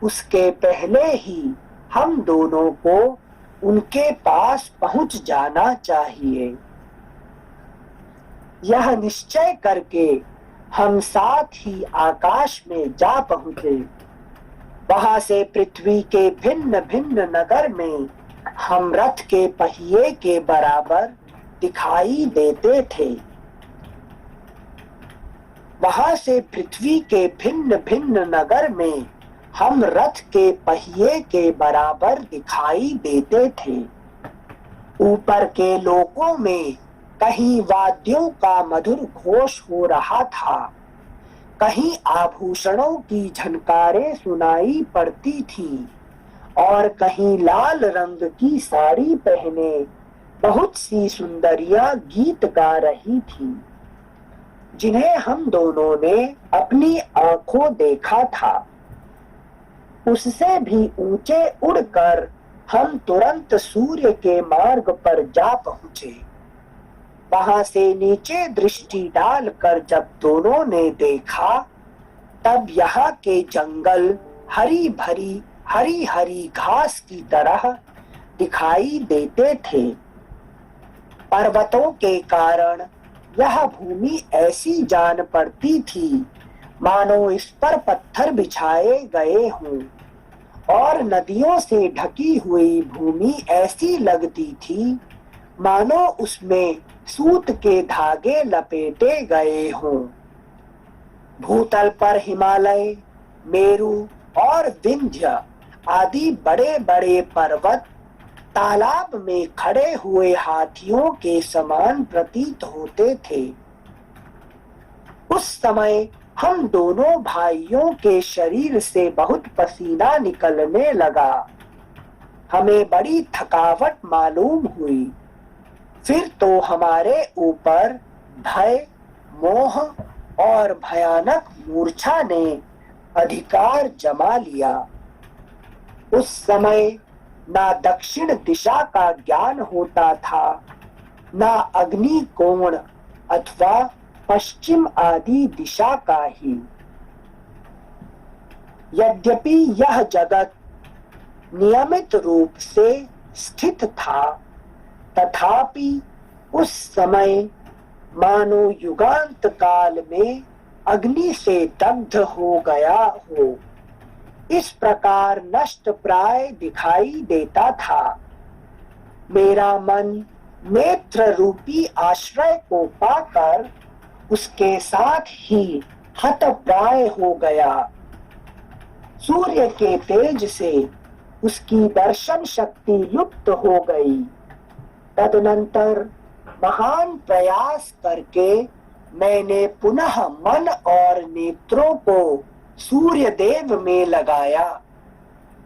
उसके पहले ही हम दोनों को उनके पास पहुंच जाना चाहिए। यह निश्चय करके हम साथ ही आकाश में जा पहुंचे। वहां से पृथ्वी के भिन्न भिन्न नगर में हम रथ के पहिए के बराबर दिखाई देते थे। वहां से पृथ्वी के भिन्न भिन्न नगर में हम रथ के पहिए के बराबर दिखाई देते थे। ऊपर के लोकों में कहीं वाद्यों का मधुर घोष हो रहा था, कहीं आभूषणों की झनकारें सुनाई पड़ती थी और कहीं लाल रंग की साड़ी पहने बहुत सी सुंदरियां गीत गा रही थी, जिन्हें हम दोनों ने अपनी आंखों देखा था। उससे भी ऊंचे उड़कर हम तुरंत सूर्य के मार्ग पर जा पहुंचे। वहां से नीचे दृष्टि डालकर जब दोनों ने देखा तब यहाँ के जंगल हरी भरी हरी हरी घास की तरह दिखाई देते थे। पर्वतों के कारण यह भूमि ऐसी जान पड़ती थी मानो इस पर पत्थर बिछाए गए हों, और नदियों से ढकी हुई भूमि ऐसी लगती थी मानो उसमें सूत के धागे लपेटे गए हों। भूतल पर हिमालय, मेरु और विंध्य आदि बड़े बड़े पर्वत तालाब में खड़े हुए हाथियों के समान प्रतीत होते थे। उस समय हम दोनों भाइयों के शरीर से बहुत पसीना निकलने लगा। हमें बड़ी थकावट मालूम हुई। फिर तो हमारे ऊपर भय, मोह और भयानक मूर्छा ने अधिकार जमा लिया। उस समय ना दक्षिण दिशा का ज्ञान होता था, ना अग्नि कोण अथवा पश्चिम आदि दिशा का ही। यद्यपि यह जगत नियमित रूप से स्थित था, तथापि उस समय मानो युगांत काल में अग्नि से दग्ध हो गया हो, इस प्रकार नष्ट प्राय दिखाई देता था। मेरा मन नेत्र रूपी आश्रय को पाकर उसके साथ ही हतप्राय हो गया। सूर्य के तेज से उसकी दर्शन शक्ति युक्त हो गई। तदनंतर महान प्रयास करके मैंने पुनः मन और नेत्रों को सूर्य देव में लगाया।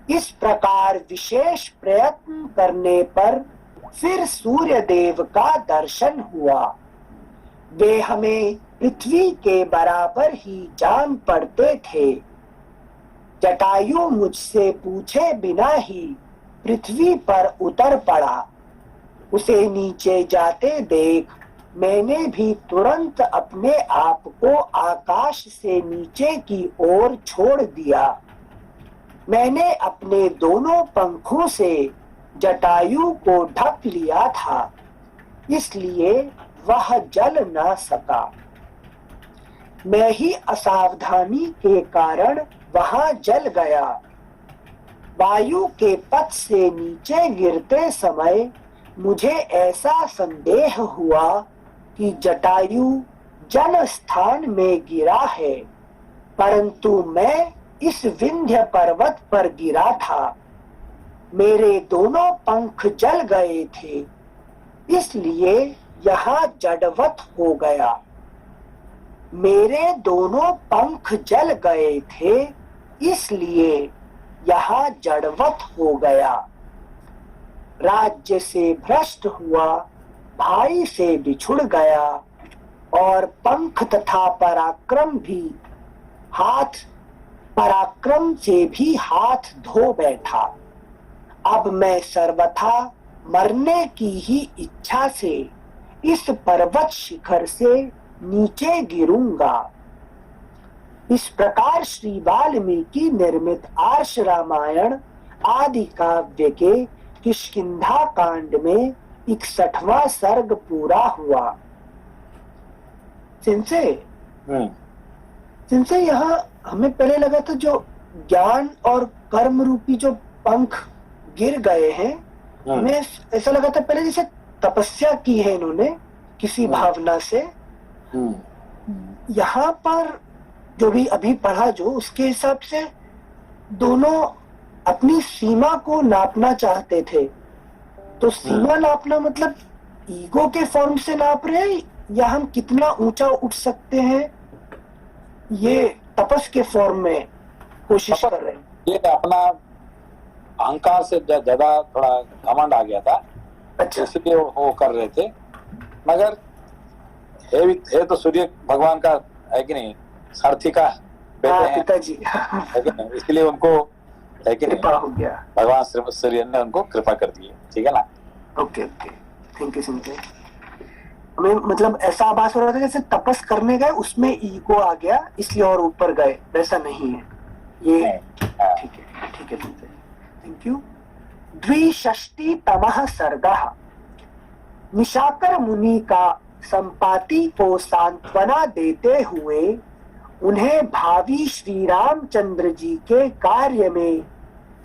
इस प्रकार विशेष प्रयत्न करने पर फिर सूर्य देव का दर्शन हुआ। वे हमें पृथ्वी के बराबर ही जान पड़ते थे। जटायु मुझसे पूछे बिना ही पृथ्वी पर उतर पड़ा। उसे नीचे जाते देख मैंने भी तुरंत अपने आप को आकाश से नीचे की ओर छोड़ दिया। मैंने अपने दोनों पंखों से जटायु को ढक लिया था, इसलिए वह जल न सका। मैं ही असावधानी के कारण वहां जल गया। वायु के पथ से नीचे गिरते समय मुझे ऐसा संदेह हुआ कि जटायु जल स्थान में गिरा है, परंतु मैं इस विंध्य पर्वत पर गिरा था। मेरे दोनों पंख जल गए थे, इसलिए यहाँ जड़वत हो गया। मेरे दोनों पंख जल गए थे, इसलिए यहाँ जड़वत हो गया। राज्य से भ्रष्ट हुआ, भाई से बिछुड़ गया, और पंख तथा पराक्रम से भी हाथ धो बैठा। अब मैं सर्वथा मरने की ही इच्छा से इस पर्वत शिखर से नीचे गिरूंगा। इस प्रकार श्री वाल्मीकि निर्मित आर्ष रामायण आदि काव्य के किष्किंधा कांड में 61वां सर्ग पूरा हुआ। सिंसे यहाँ हमें पहले लगा था जो ज्ञान और कर्म रूपी जो पंख गिर गए हैं, हमें ऐसा लगा था पहले जैसे तपस्या की है इन्होंने किसी भावना से। यहाँ पर जो भी अभी पढ़ा जो उसके हिसाब से दोनों अपनी सीमा को नापना चाहते थे। तो सीमा नापना मतलब ईगो के फॉर्म से नाप रहे हैं या हम कितना ऊंचा उठ सकते हैं, ये तपस के फॉर्म में कोशिश कर रहे हैं। ये अपना अहंकार से ज्यादा थोड़ा घमंड आ गया था। अच्छा, इसलिए वो कर रहे थे। मगर है तो सूर्य भगवान का है कि नहीं, सारथी का बेटे हैं पिताजी, है कि नहीं, इसलिए उनको है कि कृपा हो गया, भगवान सूर्य ने उनको कृपा कर दी है। ठीक है ना। Okay okay, thank you Sanjay. हमें मतलब ऐसा आभास हो रहा था जैसे तपस करने गए उसमें ईगो आ गया इसलिए और ऊपर गए, वैसा नहीं है ये। ठीक है संजय, थैंक यू। द्विषष्टितमः सर्गः। निशाकर मुनि का संपाति को सांत्वना देते हुए उन्हें भावी श्री रामचंद्र जी के कार्य में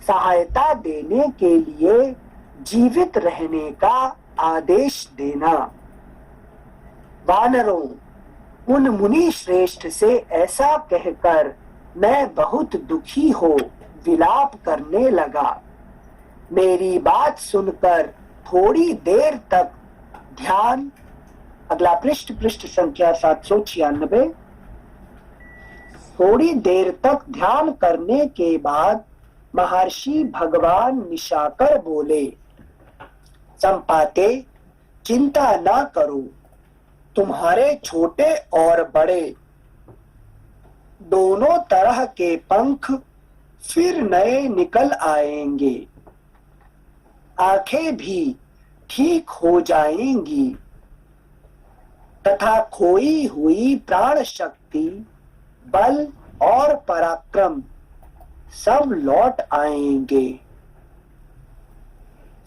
सहायता देने के लिए जीवित रहने का आदेश देना। वानरों, उन मुनि श्रेष्ठ से ऐसा कहकर मैं बहुत दुखी हो विलाप करने लगा। मेरी बात सुनकर थोड़ी देर तक ध्यान, अगला पृष्ठ संख्या 796। थोड़ी देर तक ध्यान करने के बाद महर्षि भगवान निशाकर बोले, संपाते, चिंता ना करो, तुम्हारे छोटे और बड़े दोनों तरह के पंख फिर नए निकल आएंगे, आंखें भी ठीक हो जाएंगी तथा खोई हुई प्राण शक्ति, बल और पराक्रम सब लौट आएंगे।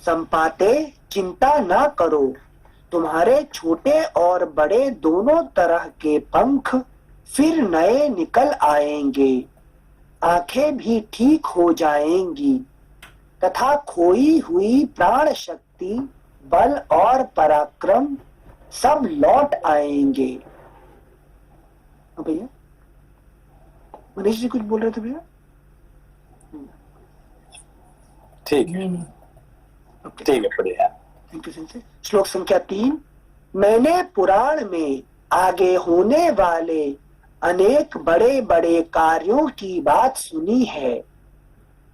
संपाते, चिंता ना करो, तुम्हारे छोटे और बड़े दोनों तरह के पंख फिर नए निकल आएंगे, आंखें भी ठीक हो जाएंगी तथा खोई हुई प्राण शक्ति, बल और पराक्रम सब लौट आएंगे। भैया मनीष जी कुछ बोल रहे थे भैया? ठीक है, ठीक है, बढ़िया। श्लोक संख्या 3। मैंने पुराण में आगे होने वाले अनेक बड़े बड़े कार्यों की बात सुनी है।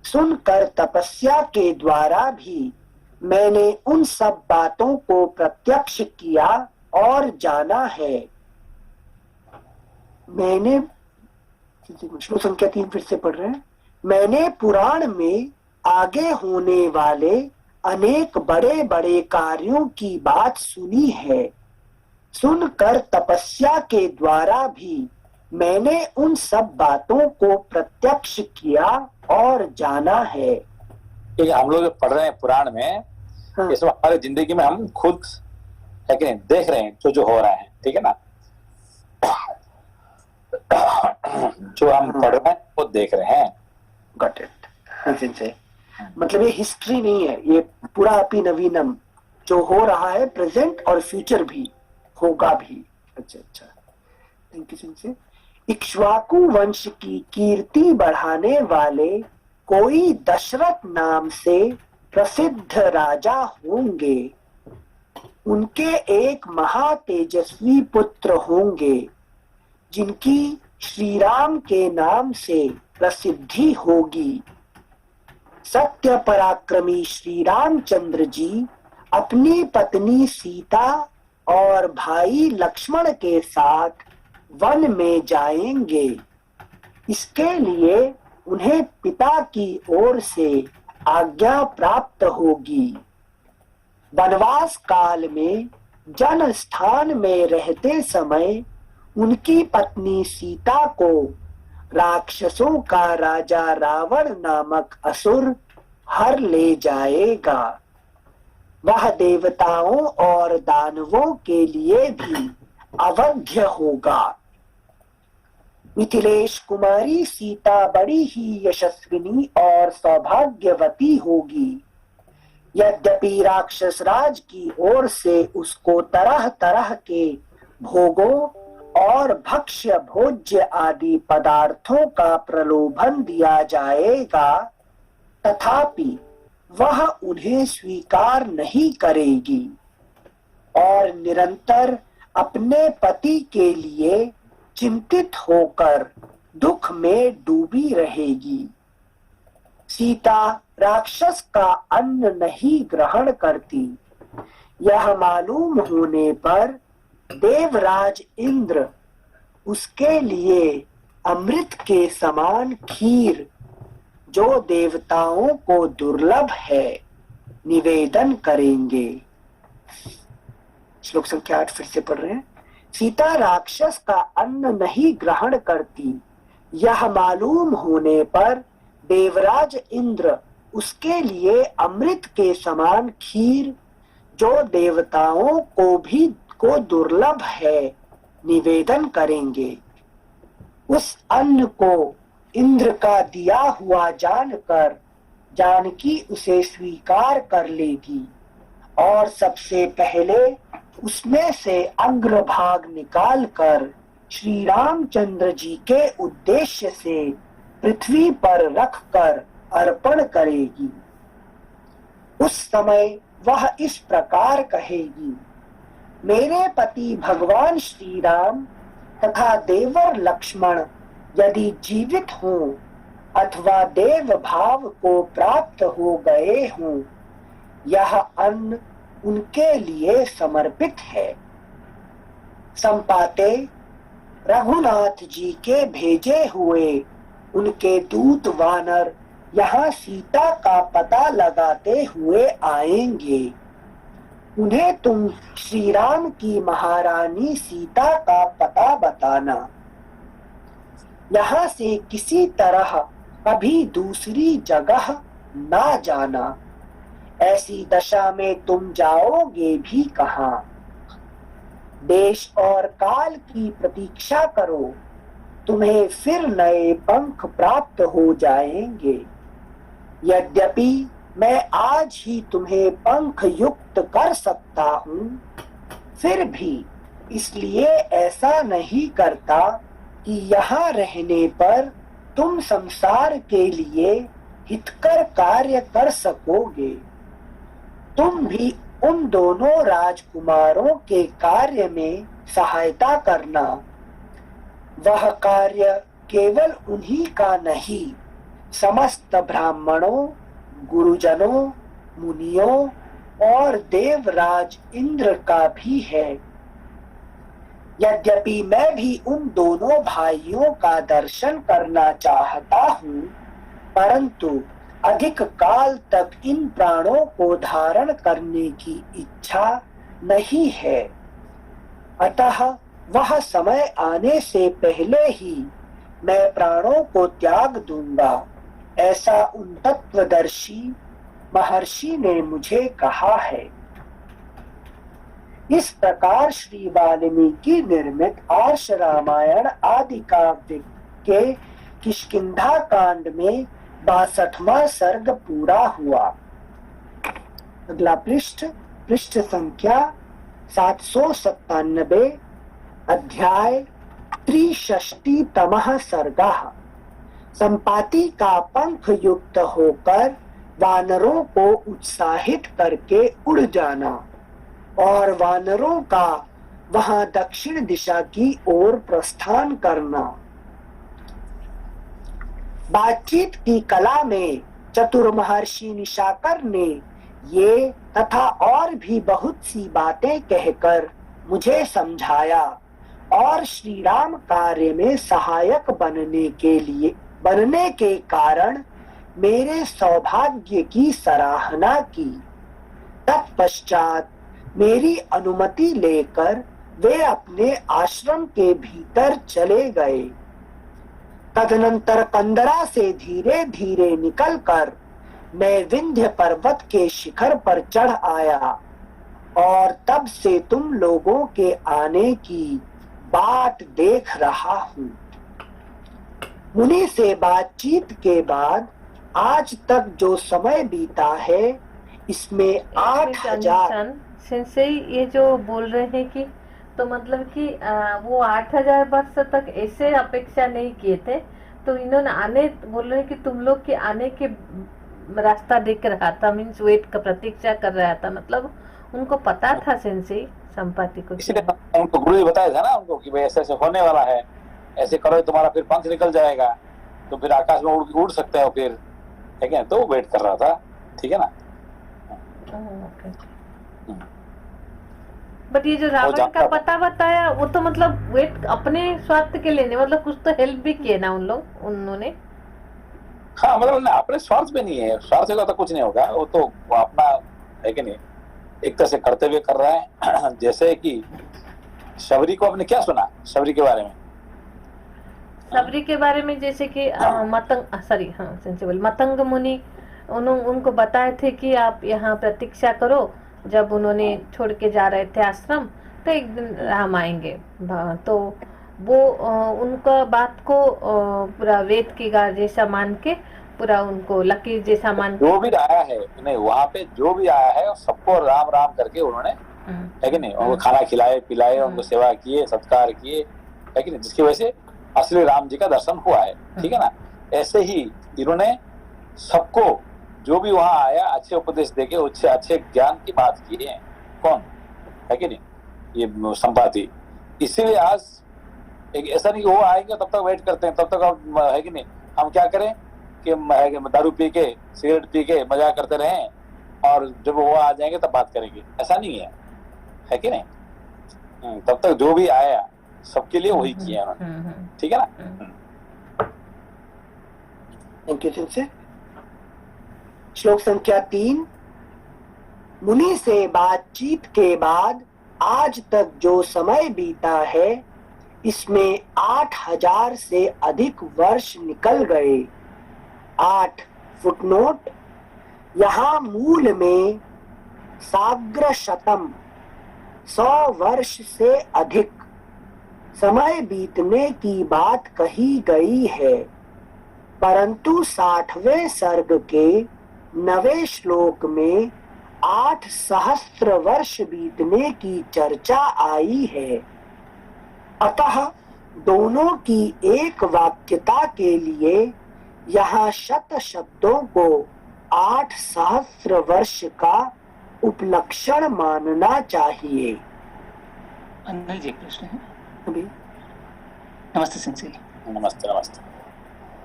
सुनकर तपस्या के द्वारा भी मैंने उन सब बातों को प्रत्यक्ष किया और जाना है। मैंने, श्लोक संख्या 3 फिर से पढ़ रहे हैं। मैंने पुराण में आगे होने वाले अनेक बड़े बड़े कार्यों की बात सुनी है। सुनकर तपस्या के द्वारा भी मैंने उन सब बातों को प्रत्यक्ष किया और जाना है। क्योंकि हम लोग जो पढ़ रहे हैं पुराण में, हाँ। ये सब हमारे जिंदगी में हम खुद है कि नहीं देख रहे हैं, जो हो रहा है, ठीक है ना। जो हम पढ़ रहे हैं वो देख रहे हैं। Got it. हाँ से मतलब ये हिस्ट्री नहीं है, ये पूरा अपी नवीनम, जो हो रहा है प्रेजेंट और फ्यूचर भी होगा भी। अच्छा अच्छा, थैंक यू से। इक्ष्वाकु वंश की कीर्ति बढ़ाने वाले कोई दशरथ नाम से प्रसिद्ध राजा होंगे। उनके एक महातेजस्वी पुत्र होंगे जिनकी श्री राम के नाम से प्रसिद्धि होगी। सत्य पराक्रमी श्री रामचंद्र जी अपनी पत्नी सीता और भाई लक्ष्मण के साथ वन में जाएंगे। इसके लिए उन्हें पिता की ओर से आज्ञा प्राप्त होगी। वनवास काल में जन स्थान में रहते समय उनकी पत्नी सीता को राक्षसों का राजा रावण नामक असुर हर ले जाएगा। वह देवताओं और दानवों के लिए भी अवध्य होगा। मिथिलेश कुमारी सीता बड़ी ही यशस्विनी और सौभाग्यवती होगी। यद्यपि राक्षस राज की ओर से उसको तरह तरह के भोगों और भक्ष्य भोज्य आदि पदार्थों का प्रलोभन दिया जाएगा, तथापि वह उन्हें स्वीकार नहीं करेगी और निरंतर अपने पति के लिए चिंतित होकर दुख में डूबी रहेगी। सीता राक्षस का अन्न नहीं ग्रहण करती। यह मालूम होने पर देवराज इंद्र उसके लिए अमृत के समान खीर, जो देवताओं को दुर्लभ है, निवेदन करेंगे। श्लोक संख्या 8 फिर से पढ़ रहे हैं। सीता राक्षस का अन्न नहीं ग्रहण करती। यह मालूम होने पर देवराज इंद्र उसके लिए अमृत के समान खीर, जो देवताओं को दुर्लभ है, निवेदन करेंगे। उस अन्न को इंद्र का दिया हुआ जानकर जानकी उसे स्वीकार कर लेगी और सबसे पहले उसमें से अग्रभाग निकालकर श्री रामचंद्र जी के उद्देश्य से पृथ्वी पर रखकर अर्पण करेगी। उस समय वह इस प्रकार कहेगी, मेरे पति भगवान श्री राम तथा देवर लक्ष्मण यदि जीवित हों अथवा देव भाव को प्राप्त हो गए हों, यह अन्न उनके लिए समर्पित है। संपाते रघुनाथ जी के भेजे हुए उनके दूत वानर यहाँ सीता का पता लगाते हुए आएंगे। उन्हें तुम श्री राम की महारानी सीता का पता बताना। यहाँ से किसी तरह कभी दूसरी जगह ना जाना। ऐसी दशा में तुम जाओगे भी कहाँ? देश और काल की प्रतीक्षा करो, तुम्हें फिर नए पंख प्राप्त हो जाएंगे। यद्यपि मैं आज ही तुम्हें पंख युक्त कर सकता हूँ, फिर भी इसलिए ऐसा नहीं करता कि यहाँ रहने पर तुम संसार के लिए हितकर कार्य कर सकोगे। तुम भी उन दोनों राजकुमारों के कार्य में सहायता करना। वह कार्य केवल उन्हीं का नहीं, समस्त ब्राह्मणों, गुरुजनों, मुनियों और देवराज इंद्र का भी है। यद्यपि मैं भी उन दोनों भाइयों का दर्शन करना चाहता हूँ, परंतु अधिक काल तक इन प्राणों को धारण करने की इच्छा नहीं है। अतः वह समय आने से पहले ही मैं प्राणों को त्याग दूंगा। ऐसा उन तत्वदर्शी महर्षि ने मुझे कहा है। इस प्रकार श्री वाल्मीकि निर्मित आर्ष रामायण आदि काव्य के किष्किंधा कांड में 62वां सर्ग पूरा हुआ। अगला पृष्ठ संख्या 797, अध्याय 63तमः सर्गः। संपाति का पंख युक्त होकर वानरों को उत्साहित करके उड़ जाना और वानरों का वहां दक्षिण दिशा की ओर प्रस्थान करना। बातचीत की कला में चतुर महर्षि निशाकर ने ये तथा और भी बहुत सी बातें कहकर मुझे समझाया और श्री राम कार्य में सहायक बनने के कारण मेरे सौभाग्य की सराहना की। तत्पश्चात मेरी अनुमति लेकर वे अपने आश्रम के भीतर चले गए। तदनंतर कंदरा से धीरे धीरे निकलकर मैं विंध्य पर्वत के शिखर पर चढ़ आया और तब से तुम लोगों के आने की बाट देख रहा हूँ। मुनि से बातचीत के बाद आज तक जो समय बीता है इसमें 8000 सेंसेई ये जो बोल रहे हैं कि तो मतलब कि वो 8000 वर्ष तक ऐसे अपेक्षा नहीं किए थे, तो इन्होंने आने बोल रहे हैं कि तुम लोग के आने के रास्ता देख रहा था, मीन्स वेट का प्रतीक्षा कर रहा था, मतलब उनको पता था सेंसेई संपाति को। इसलिए उनको गुरु जी बताया था ना उनको कि भाई ऐसे ऐसे होने वाला है, ऐसे करो तुम्हारा फिर पंख निकल जाएगा, तो फिर आकाश में उड़ सकते हो फिर, ठीक है। तो वेट कर रहा था, ठीक है ना। बट ये जो रावण का पता बताया वो तो मतलब वेट अपने स्वार्थ के लिए नहीं, मतलब कुछ तो हेल्प भी किए ना उन्होंने। हाँ, मतलब अपने स्वार्थ पे नहीं है, स्वार्थ का तो कुछ नहीं होगा, वो तो अपना है कि नहीं, एक तरह से कर्तव्य कर रहा है। जैसे कि शबरी को आपने क्या सुना शबरी के बारे में? शबरी के बारे में जैसे कि मतंग मुनि उनको बताए थे कि आप यहाँ प्रतीक्षा करो। जब उन्होंने छोड़ के जा रहे थे आश्रम, तो एक दिन राम आएंगे, तो वो उनका बात को पूरा वेद की गार जैसा मान के, पूरा उनको लकीर जैसा मान के, जो भी आया है नहीं वहाँ पे जो भी आया है सबको राम राम करके उन्होंने, है कि नहीं, उनको खाना खिलाए पिलाए, उनको सेवा किए, सत्कार किए, है कि नहीं, जिसकी वजह से असली राम जी का दर्शन हुआ है, ठीक है ना। ऐसे ही इन्होंने सबको जो भी वहां आया अच्छे उपदेश देके अच्छे ज्ञान की बात की है। कौन है कि नहीं, ये संपाति। इसीलिए आज एक ऐसा नहीं कि वो आएंगे तब तक वेट करते हैं, तब तक हम है कि नहीं, हम क्या करें कि दारू पी के सिगरेट पी के मजा करते रहें और जब वो आ जाएंगे तब बात करेंगे, ऐसा नहीं है कि नहीं। तब तक जो भी आया सबके लिए वही किया उन्होंने, ठीक है ना। थैंक यू से। श्लोक संख्या 3। मुनि से बातचीत के बाद आज तक जो समय बीता है इसमें 8000 से अधिक वर्ष निकल गए। 8 फुटनोट। यहाँ मूल में साग्र शतम 100 वर्ष से अधिक समय बीतने की बात कही गई है, परंतु 60वें सर्ग के 9वें श्लोक में 8 सहस्त्र वर्ष बीतने की चर्चा आई है। अतः दोनों की एक वाक्यता के लिए यहाँ शत शब्दों को 8 सहस्त्र वर्ष का उपलक्षण मानना चाहिए। अनिल जी प्रश्न है अभी। नमस्ते सेंसी। नमस्ते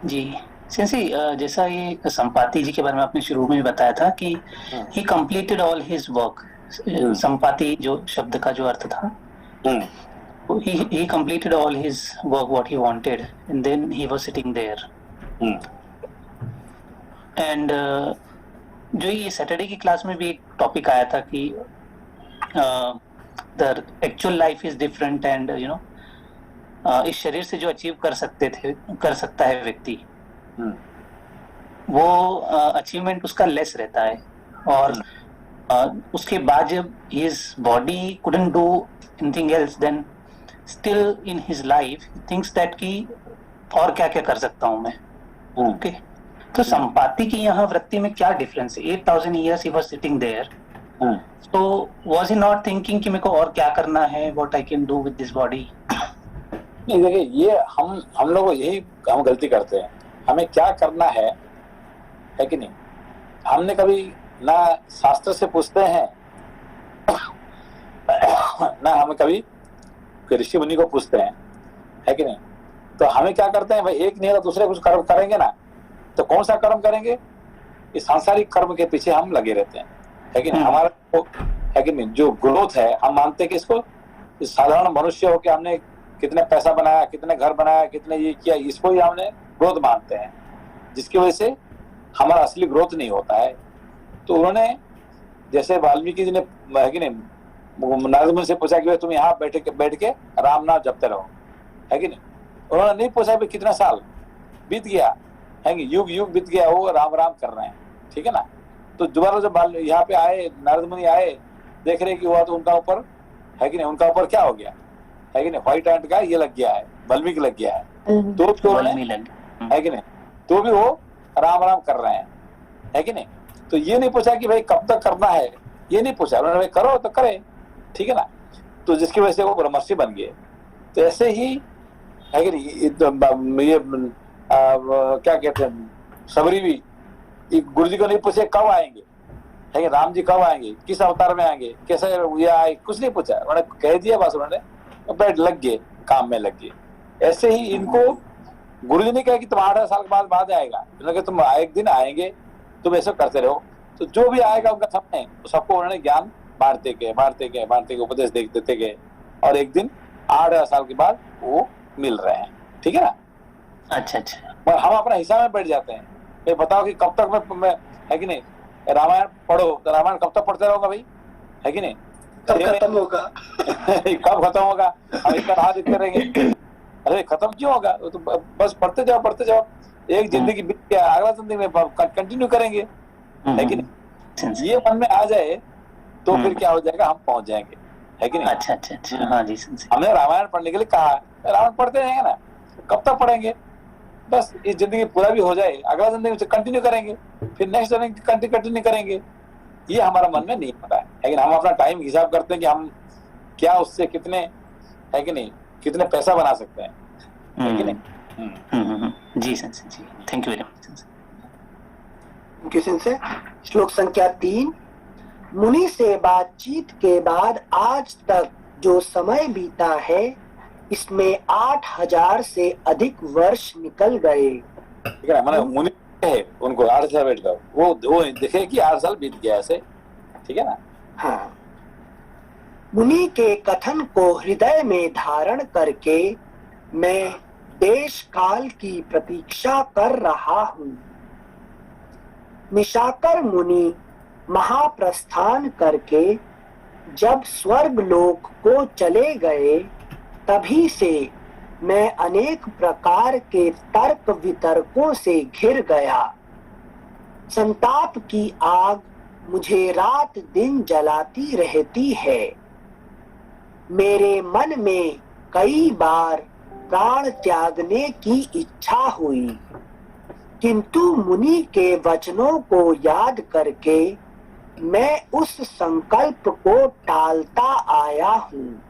जी सेंसी, जैसा ये संपाति जी के बारे में आपने शुरू में भी बताया था कि ही completed all his work. Sampati जो शब्द का जो अर्थ था, he completed all his work what he wanted and then he was sitting there and जो ये सैटरडे की क्लास में भी एक टॉपिक आया था कि the actual life is different and you know इस शरीर से जो अचीव कर सकता है व्यक्ति, वो अचीवमेंट उसका लेस रहता है और उसके बाद जब his body couldn't do anything else, then still in his life he thinks that कि और क्या क्या कर सकता हूँ मैं. ओके, तो संपाति की यहाँ वृत्ति में क्या डिफरेंस है? 8,000 years he was sitting there, so was he not thinking कि मेरे को और क्या करना है, what I can do with this body? नहीं, देखिए ये हम लोग यही हम गलती करते हैं. हमें क्या करना है कि नहीं, हमने कभी ना शास्त्र से पूछते हैं ना हम कभी ऋषि मुनि को पूछते हैं, है कि नहीं. तो हमें क्या करते हैं भाई, एक नहीं तो दूसरे कुछ कर्म करेंगे ना, तो कौन सा कर्म करेंगे, इस सांसारिक कर्म के पीछे हम लगे रहते हैं, है कि नहीं. हमारा है कि नहीं, जो ग्रोथ है हम मानते हैं कि इसको साधारण मनुष्य हो के हमने कितने पैसा बनाया, कितने घर बनाया, कितने ये किया, इसको ही हमने ग्रोथ मानते हैं, जिसकी वजह से हमारा असली ग्रोथ नहीं होता है. तो उन्होंने जैसे वाल्मीकि जी ने है कि नहीं नारद मुनि से पूछा कि तुम यहाँ बैठ के राम नाम जपते रहो, है कि नहीं. उन्होंने नहीं पूछा कि कितना साल बीत गया, है कि युग युग बीत गया, वो राम राम कर रहे हैं, ठीक है ना. तो दोबारा जब यहाँ पे आए नारद मुनि आए, देख रहे कि हुआ तो उनका ऊपर है कि नहीं, उनका ऊपर क्या हो गया, है कि नहीं, व्हाइट एंट का ये लग गया है, वाल्मीकि लग गया है. तो है कि नहीं, तो भी वो राम राम कर रहे हैं, है कि नहीं. तो ये नहीं पूछा कि भाई कब तक करना है, ये नहीं पूछा उन्होंने, भाई करो तो करे, ठीक है ना. तो जिसकी वजह से वो ब्रह्मर्षि बन गए. तो ऐसे ही है कि नहीं, ये क्या कहते हैं, सबरी भी गुरु जी को नहीं पूछे कब आएंगे, है कि राम जी कब आएंगे, किस अवतार में आएंगे, कैसे ये आए, कुछ नहीं पूछा, उन्होंने कह दिया बस, उन्होंने बैठ लग गए, काम में लग गए. ऐसे ही इनको गुरु जी ने कहा कि तुम 8 साल के बाद आएगा, तुम एक दिन आएंगे, तुम ऐसा करते रहो. तो जो भी आएगा उनका सामने, तो सबको उन्होंने ज्ञान बांटते गए, उपदेश देते गए, और एक दिन 8 साल के बाद वो मिल रहे हैं, ठीक है ना. अच्छा. पर हम अपना हिसाब में बैठ जाते हैं, ये बताओ कि कब तक मैं है कि नहीं, रामायण पढ़ो तो रामायण कब तक पढ़ते रहोगा भाई, है कि नहीं, कब खत्म होगा कब खत्म होगा, हम इतना राह देखते रहेंगे. अरे खत्म क्यों होगा, तो बस पढ़ते जाओ, एक जिंदगी बीत गया, अगला जिंदगी में कंटिन्यू करेंगे, है कि नहीं. ये मन में आ जाए तो फिर क्या हो जाएगा, हम पहुंच जाएंगे, है कि नहीं. अच्छा. हाँ जी. हमने रामायण पढ़ने के लिए कहा, रामायण पढ़ते रहेंगे ना, कब तक पढ़ेंगे, बस इस जिंदगी पूरा भी हो जाए, अगला जिंदगी कंटिन्यू करेंगे, फिर नेक्स्ट जिंदगी कंटिन्यू करेंगे. ये हमारा मन में नहीं होता है, लेकिन हम अपना टाइम हिसाब करते हैं कि हम क्या उससे कितने, है कि नहीं, कितने पैसा बना सकते हैं, है कि नहीं. जी sir ji, thank you very much. Question से श्लोक संख्या 3. मुनि से बातचीत के बाद आज तक जो समय बीता है, इसमें 8,000 से अधिक वर्ष निकल गए. ठीक है, मैंने मुनि है उनको 8 साल बैठ कर वो देखे कि 8 साल बीत गया ऐसे, ठीक है ना. हाँ. मुनि के कथन को हृदय में धारण करके मैं देश काल की प्रतीक्षा कर रहा हूँ. निशाकर मुनि महाप्रस्थान करके जब स्वर्ग लोक को चले गए, तभी से मैं अनेक प्रकार के तर्क वितर्कों से घिर गया. संताप की आग मुझे रात दिन जलाती रहती है. मेरे मन में कई बार प्राण त्यागने की इच्छा हुई, किंतु मुनि के वचनों को याद करके मैं उस संकल्प को टालता आया हूँ.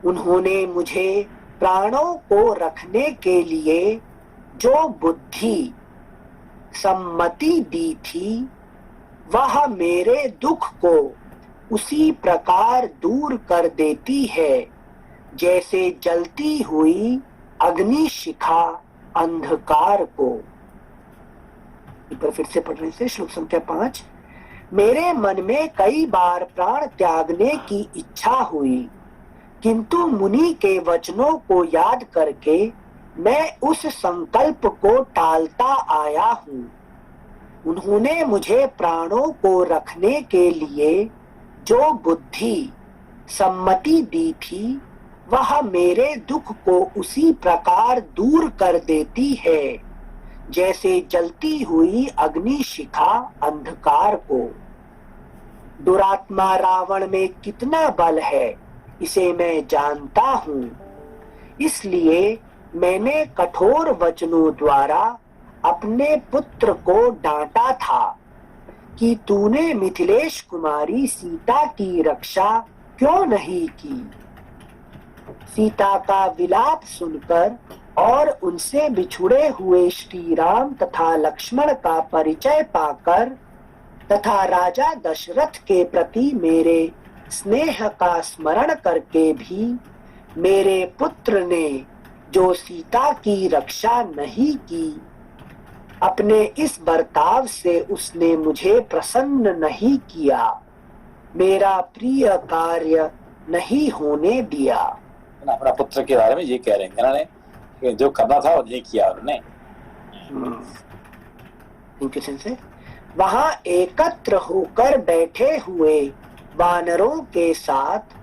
उन्होंने मुझे प्राणों को रखने के लिए जो बुद्धि सम्मति दी थी, वह मेरे दुख को उसी प्रकार दूर कर देती है जैसे जलती हुई अग्नि शिखा अंधकार को. एक बार फिर से पढ़ रहे हैं श्लोक संख्या 5. मेरे मन में कई बार प्राण त्यागने की इच्छा हुई, किंतु मुनि के वचनों को याद करके मैं उस संकल्प को टालता आया हूँ. उन्होंने मुझे प्राणों को रखने के लिए जो बुद्धि सम्मति दी थी, वह मेरे दुख को उसी प्रकार दूर कर देती है जैसे जलती हुई अग्नि शिखा अंधकार को. दुरात्मा रावण में कितना बल है इसे मैं जानता हूँ, इसलिए मैंने कठोर वचनों द्वारा अपने पुत्र को डांटा था कि तूने मिथिलेश कुमारी सीता की रक्षा क्यों नहीं की। सीता का विलाप सुनकर और उनसे बिछुड़े हुए श्री राम तथा लक्ष्मण का परिचय पाकर तथा राजा दशरथ के प्रति मेरे स्नेह का स्मरण करके भी मेरे पुत्र ने जो सीता की रक्षा नहीं की, अपने इस बर्ताव से उसने मुझे प्रसन्न नहीं किया, मेरा प्रिय कार्य नहीं होने दिया। अपना पुत्र के बारे में ये कह रहे हैं इन्होंने, जो करना था वो नहीं किया उन्होंने। वहां एकत्र होकर बैठे हुए वानरों के साथ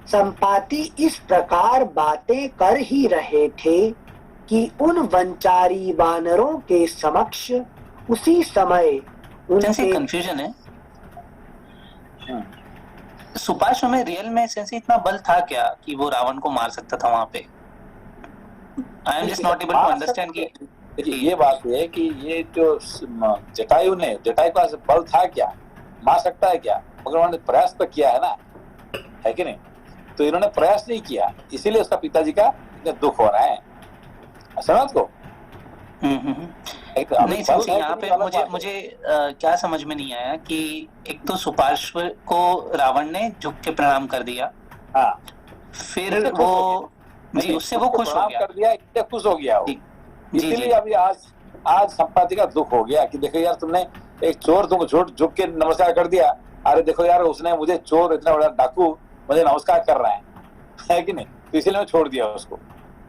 संपाति इस प्रकार बातें कर ही रहे थे कि उन वंचारी वानरों के समक्ष उसी समय उनसे कंफ्यूजन है। सुपार्श्व में रियल में सेंसी इतना बल था क्या कि वो रावण को मार सकता था वहां पे? I am just not able to understand कि ये बात है कि ये जो जटायु का बल था क्या, मार सकता है क्या, मगर उन्होंने प्रयास तो किया है ना, है कि नहीं? तो इन्होंने प्रयास नहीं किया, इसीलिए उसका पिताजी का दुख हो रहा है। समझ को नहीं समझी। यहाँ पे मुझे क्या समझ में नहीं आया कि एक तो सुपार्श्व को रावण ने झुक के प्रणाम कर दिया, हाँ, फिर वो जी उससे वो खुश हो गया, कर दिया, इससे खुश हो गया वो। इसीलिए अभी आज संपाति का दुख हो गया कि देखो यार, तुमने एक चोर तुमको झुक के नमस्कार कर दिया, अरे देखो यार उसने मुझे चोर, इतना बड़ा डाकू मुझे नमस्कार कर रहा है कि नहीं, तो इसीलिए मैं छोड़ दिया उसको।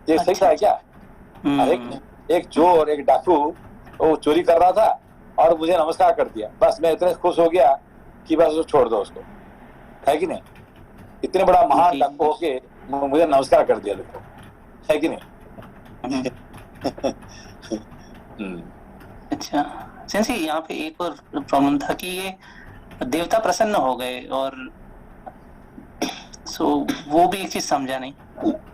ये सही था क्या? एक चोर, एक डाकू वो चोरी कर रहा था और मुझे नमस्कार कर दिया, बस मैं इतने खुश हो गया कि बस उसको छोड़ दो उसको, है कि नहीं? इतने बड़ा महान डाकू होके मुझे नमस्कार कर दिया, देखो, है कि नहीं? अच्छा सेंसी, यहाँ पे एक और प्रॉब्लम था कि ये देवता प्रसन्न हो गए और वो भी एक चीज समझा नहीं।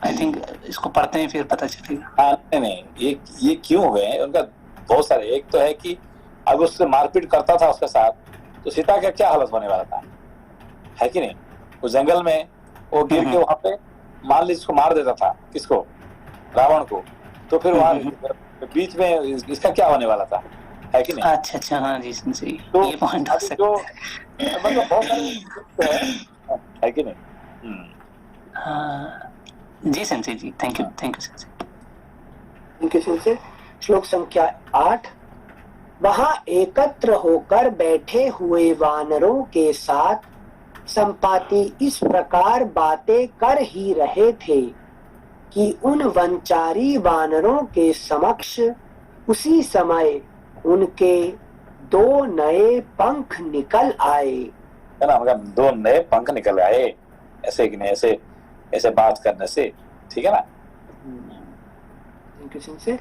आई थिंक इसको पढ़ते हैं फिर पता चलेगा। हाँ नहीं, ये क्यों हुए हैं उनका बहुत सारे। एक तो है कि अब उससे मारपीट करता था उसके साथ, तो सीता का क्या हालत होने वाला था, है कि नहीं? उस जंगल में वो गिर के वहां पे मान लीजिए उसको मार देता था, किसको? रावण को, तो फिर वहां बीच में इसका क्या होने वाला था, है कि नहीं? अच्छा हाँ जी सही, तो ये पॉइंट हो सकता है, मतलब बहुत सारे है कि नहीं? हाँ जी sensei ji, thank you sensei. श्लोक संख्या 8। वहां एकत्र होकर बैठे हुए वानरों के साथ संपाति इस प्रकार बातें कर ही रहे थे कि उन वंचारी वानरों के समक्ष उसी समय उनके 2 नए पंख निकल आए। है ना, मगर 2 नए पंख निकल आए, ऐसे कि नहीं, ऐसे बात करने से, ठीक है ना? से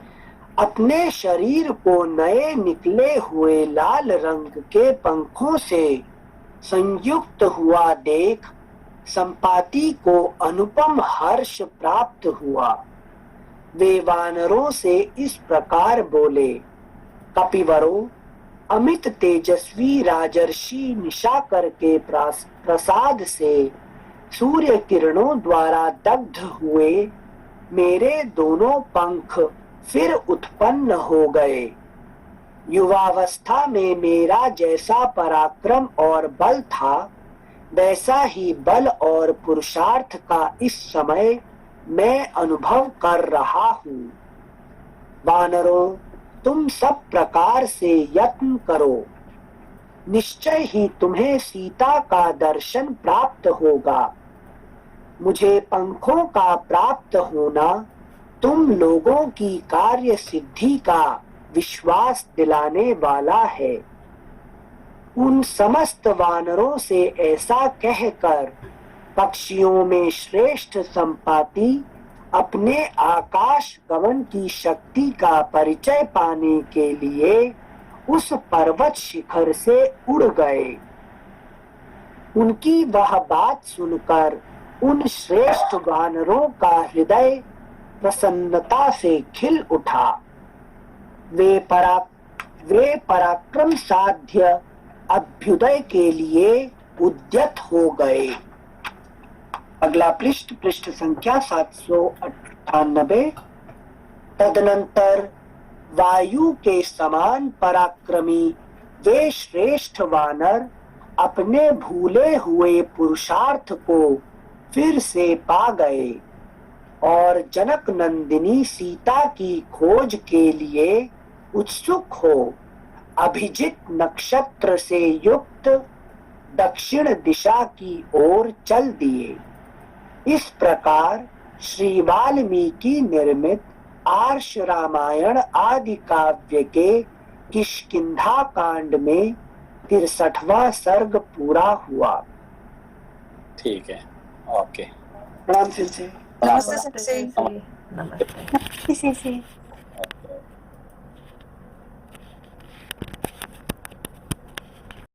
अपने शरीर को नए निकले हुए लाल रंग के पंखों से संयुक्त हुआ देख संपाति को अनुपम हर्ष प्राप्त हुआ। वे वानरों से इस प्रकार बोले, कपिवरों, अमित तेजस्वी राजर्षि निशाकर के प्रसाद से सूर्य किरणों द्वारा दग्ध हुए मेरे दोनों पंख फिर उत्पन्न हो गए। युवावस्था में मेरा जैसा पराक्रम और बल था, वैसा ही बल और पुरुषार्थ का इस समय मैं अनुभव कर रहा हूँ। वानरों, तुम सब प्रकार से यत्न करो, निश्चय ही तुम्हें सीता का दर्शन प्राप्त होगा। मुझे पंखों का प्राप्त होना तुम लोगों की कार्य सिद्धि का विश्वास दिलाने वाला है। उन समस्त वानरों से ऐसा कहकर पक्षियों में श्रेष्ठ संपाति अपने आकाश गमन की शक्ति का परिचय पाने के लिए उस पर्वत शिखर से उड़ गए। उनकी वह बात सुनकर उन श्रेष्ठ वानरों का हृदय प्रसन्नता से खिल उठा। वे पराक्रम साध्य अभ्युदय के लिए उद्यत हो गए। अगला पृष्ठ संख्या 798। तदनंतर वायु के समान पराक्रमी वे श्रेष्ठ वानर अपने भूले हुए पुरुषार्थ को फिर से पा गए और जनक नंदिनी सीता की खोज के लिए उत्सुक हो अभिजित नक्षत्र से युक्त दक्षिण दिशा की ओर चल दिए। इस प्रकार श्री वाल्मीकि निर्मित आर्ष रामायण आदि काव्य के किष्किंधा कांड में 63वां सर्ग पूरा हुआ। ठीक है, ओके। प्रणाम सिंह से। नमस्ते। नमस्ते। ओके।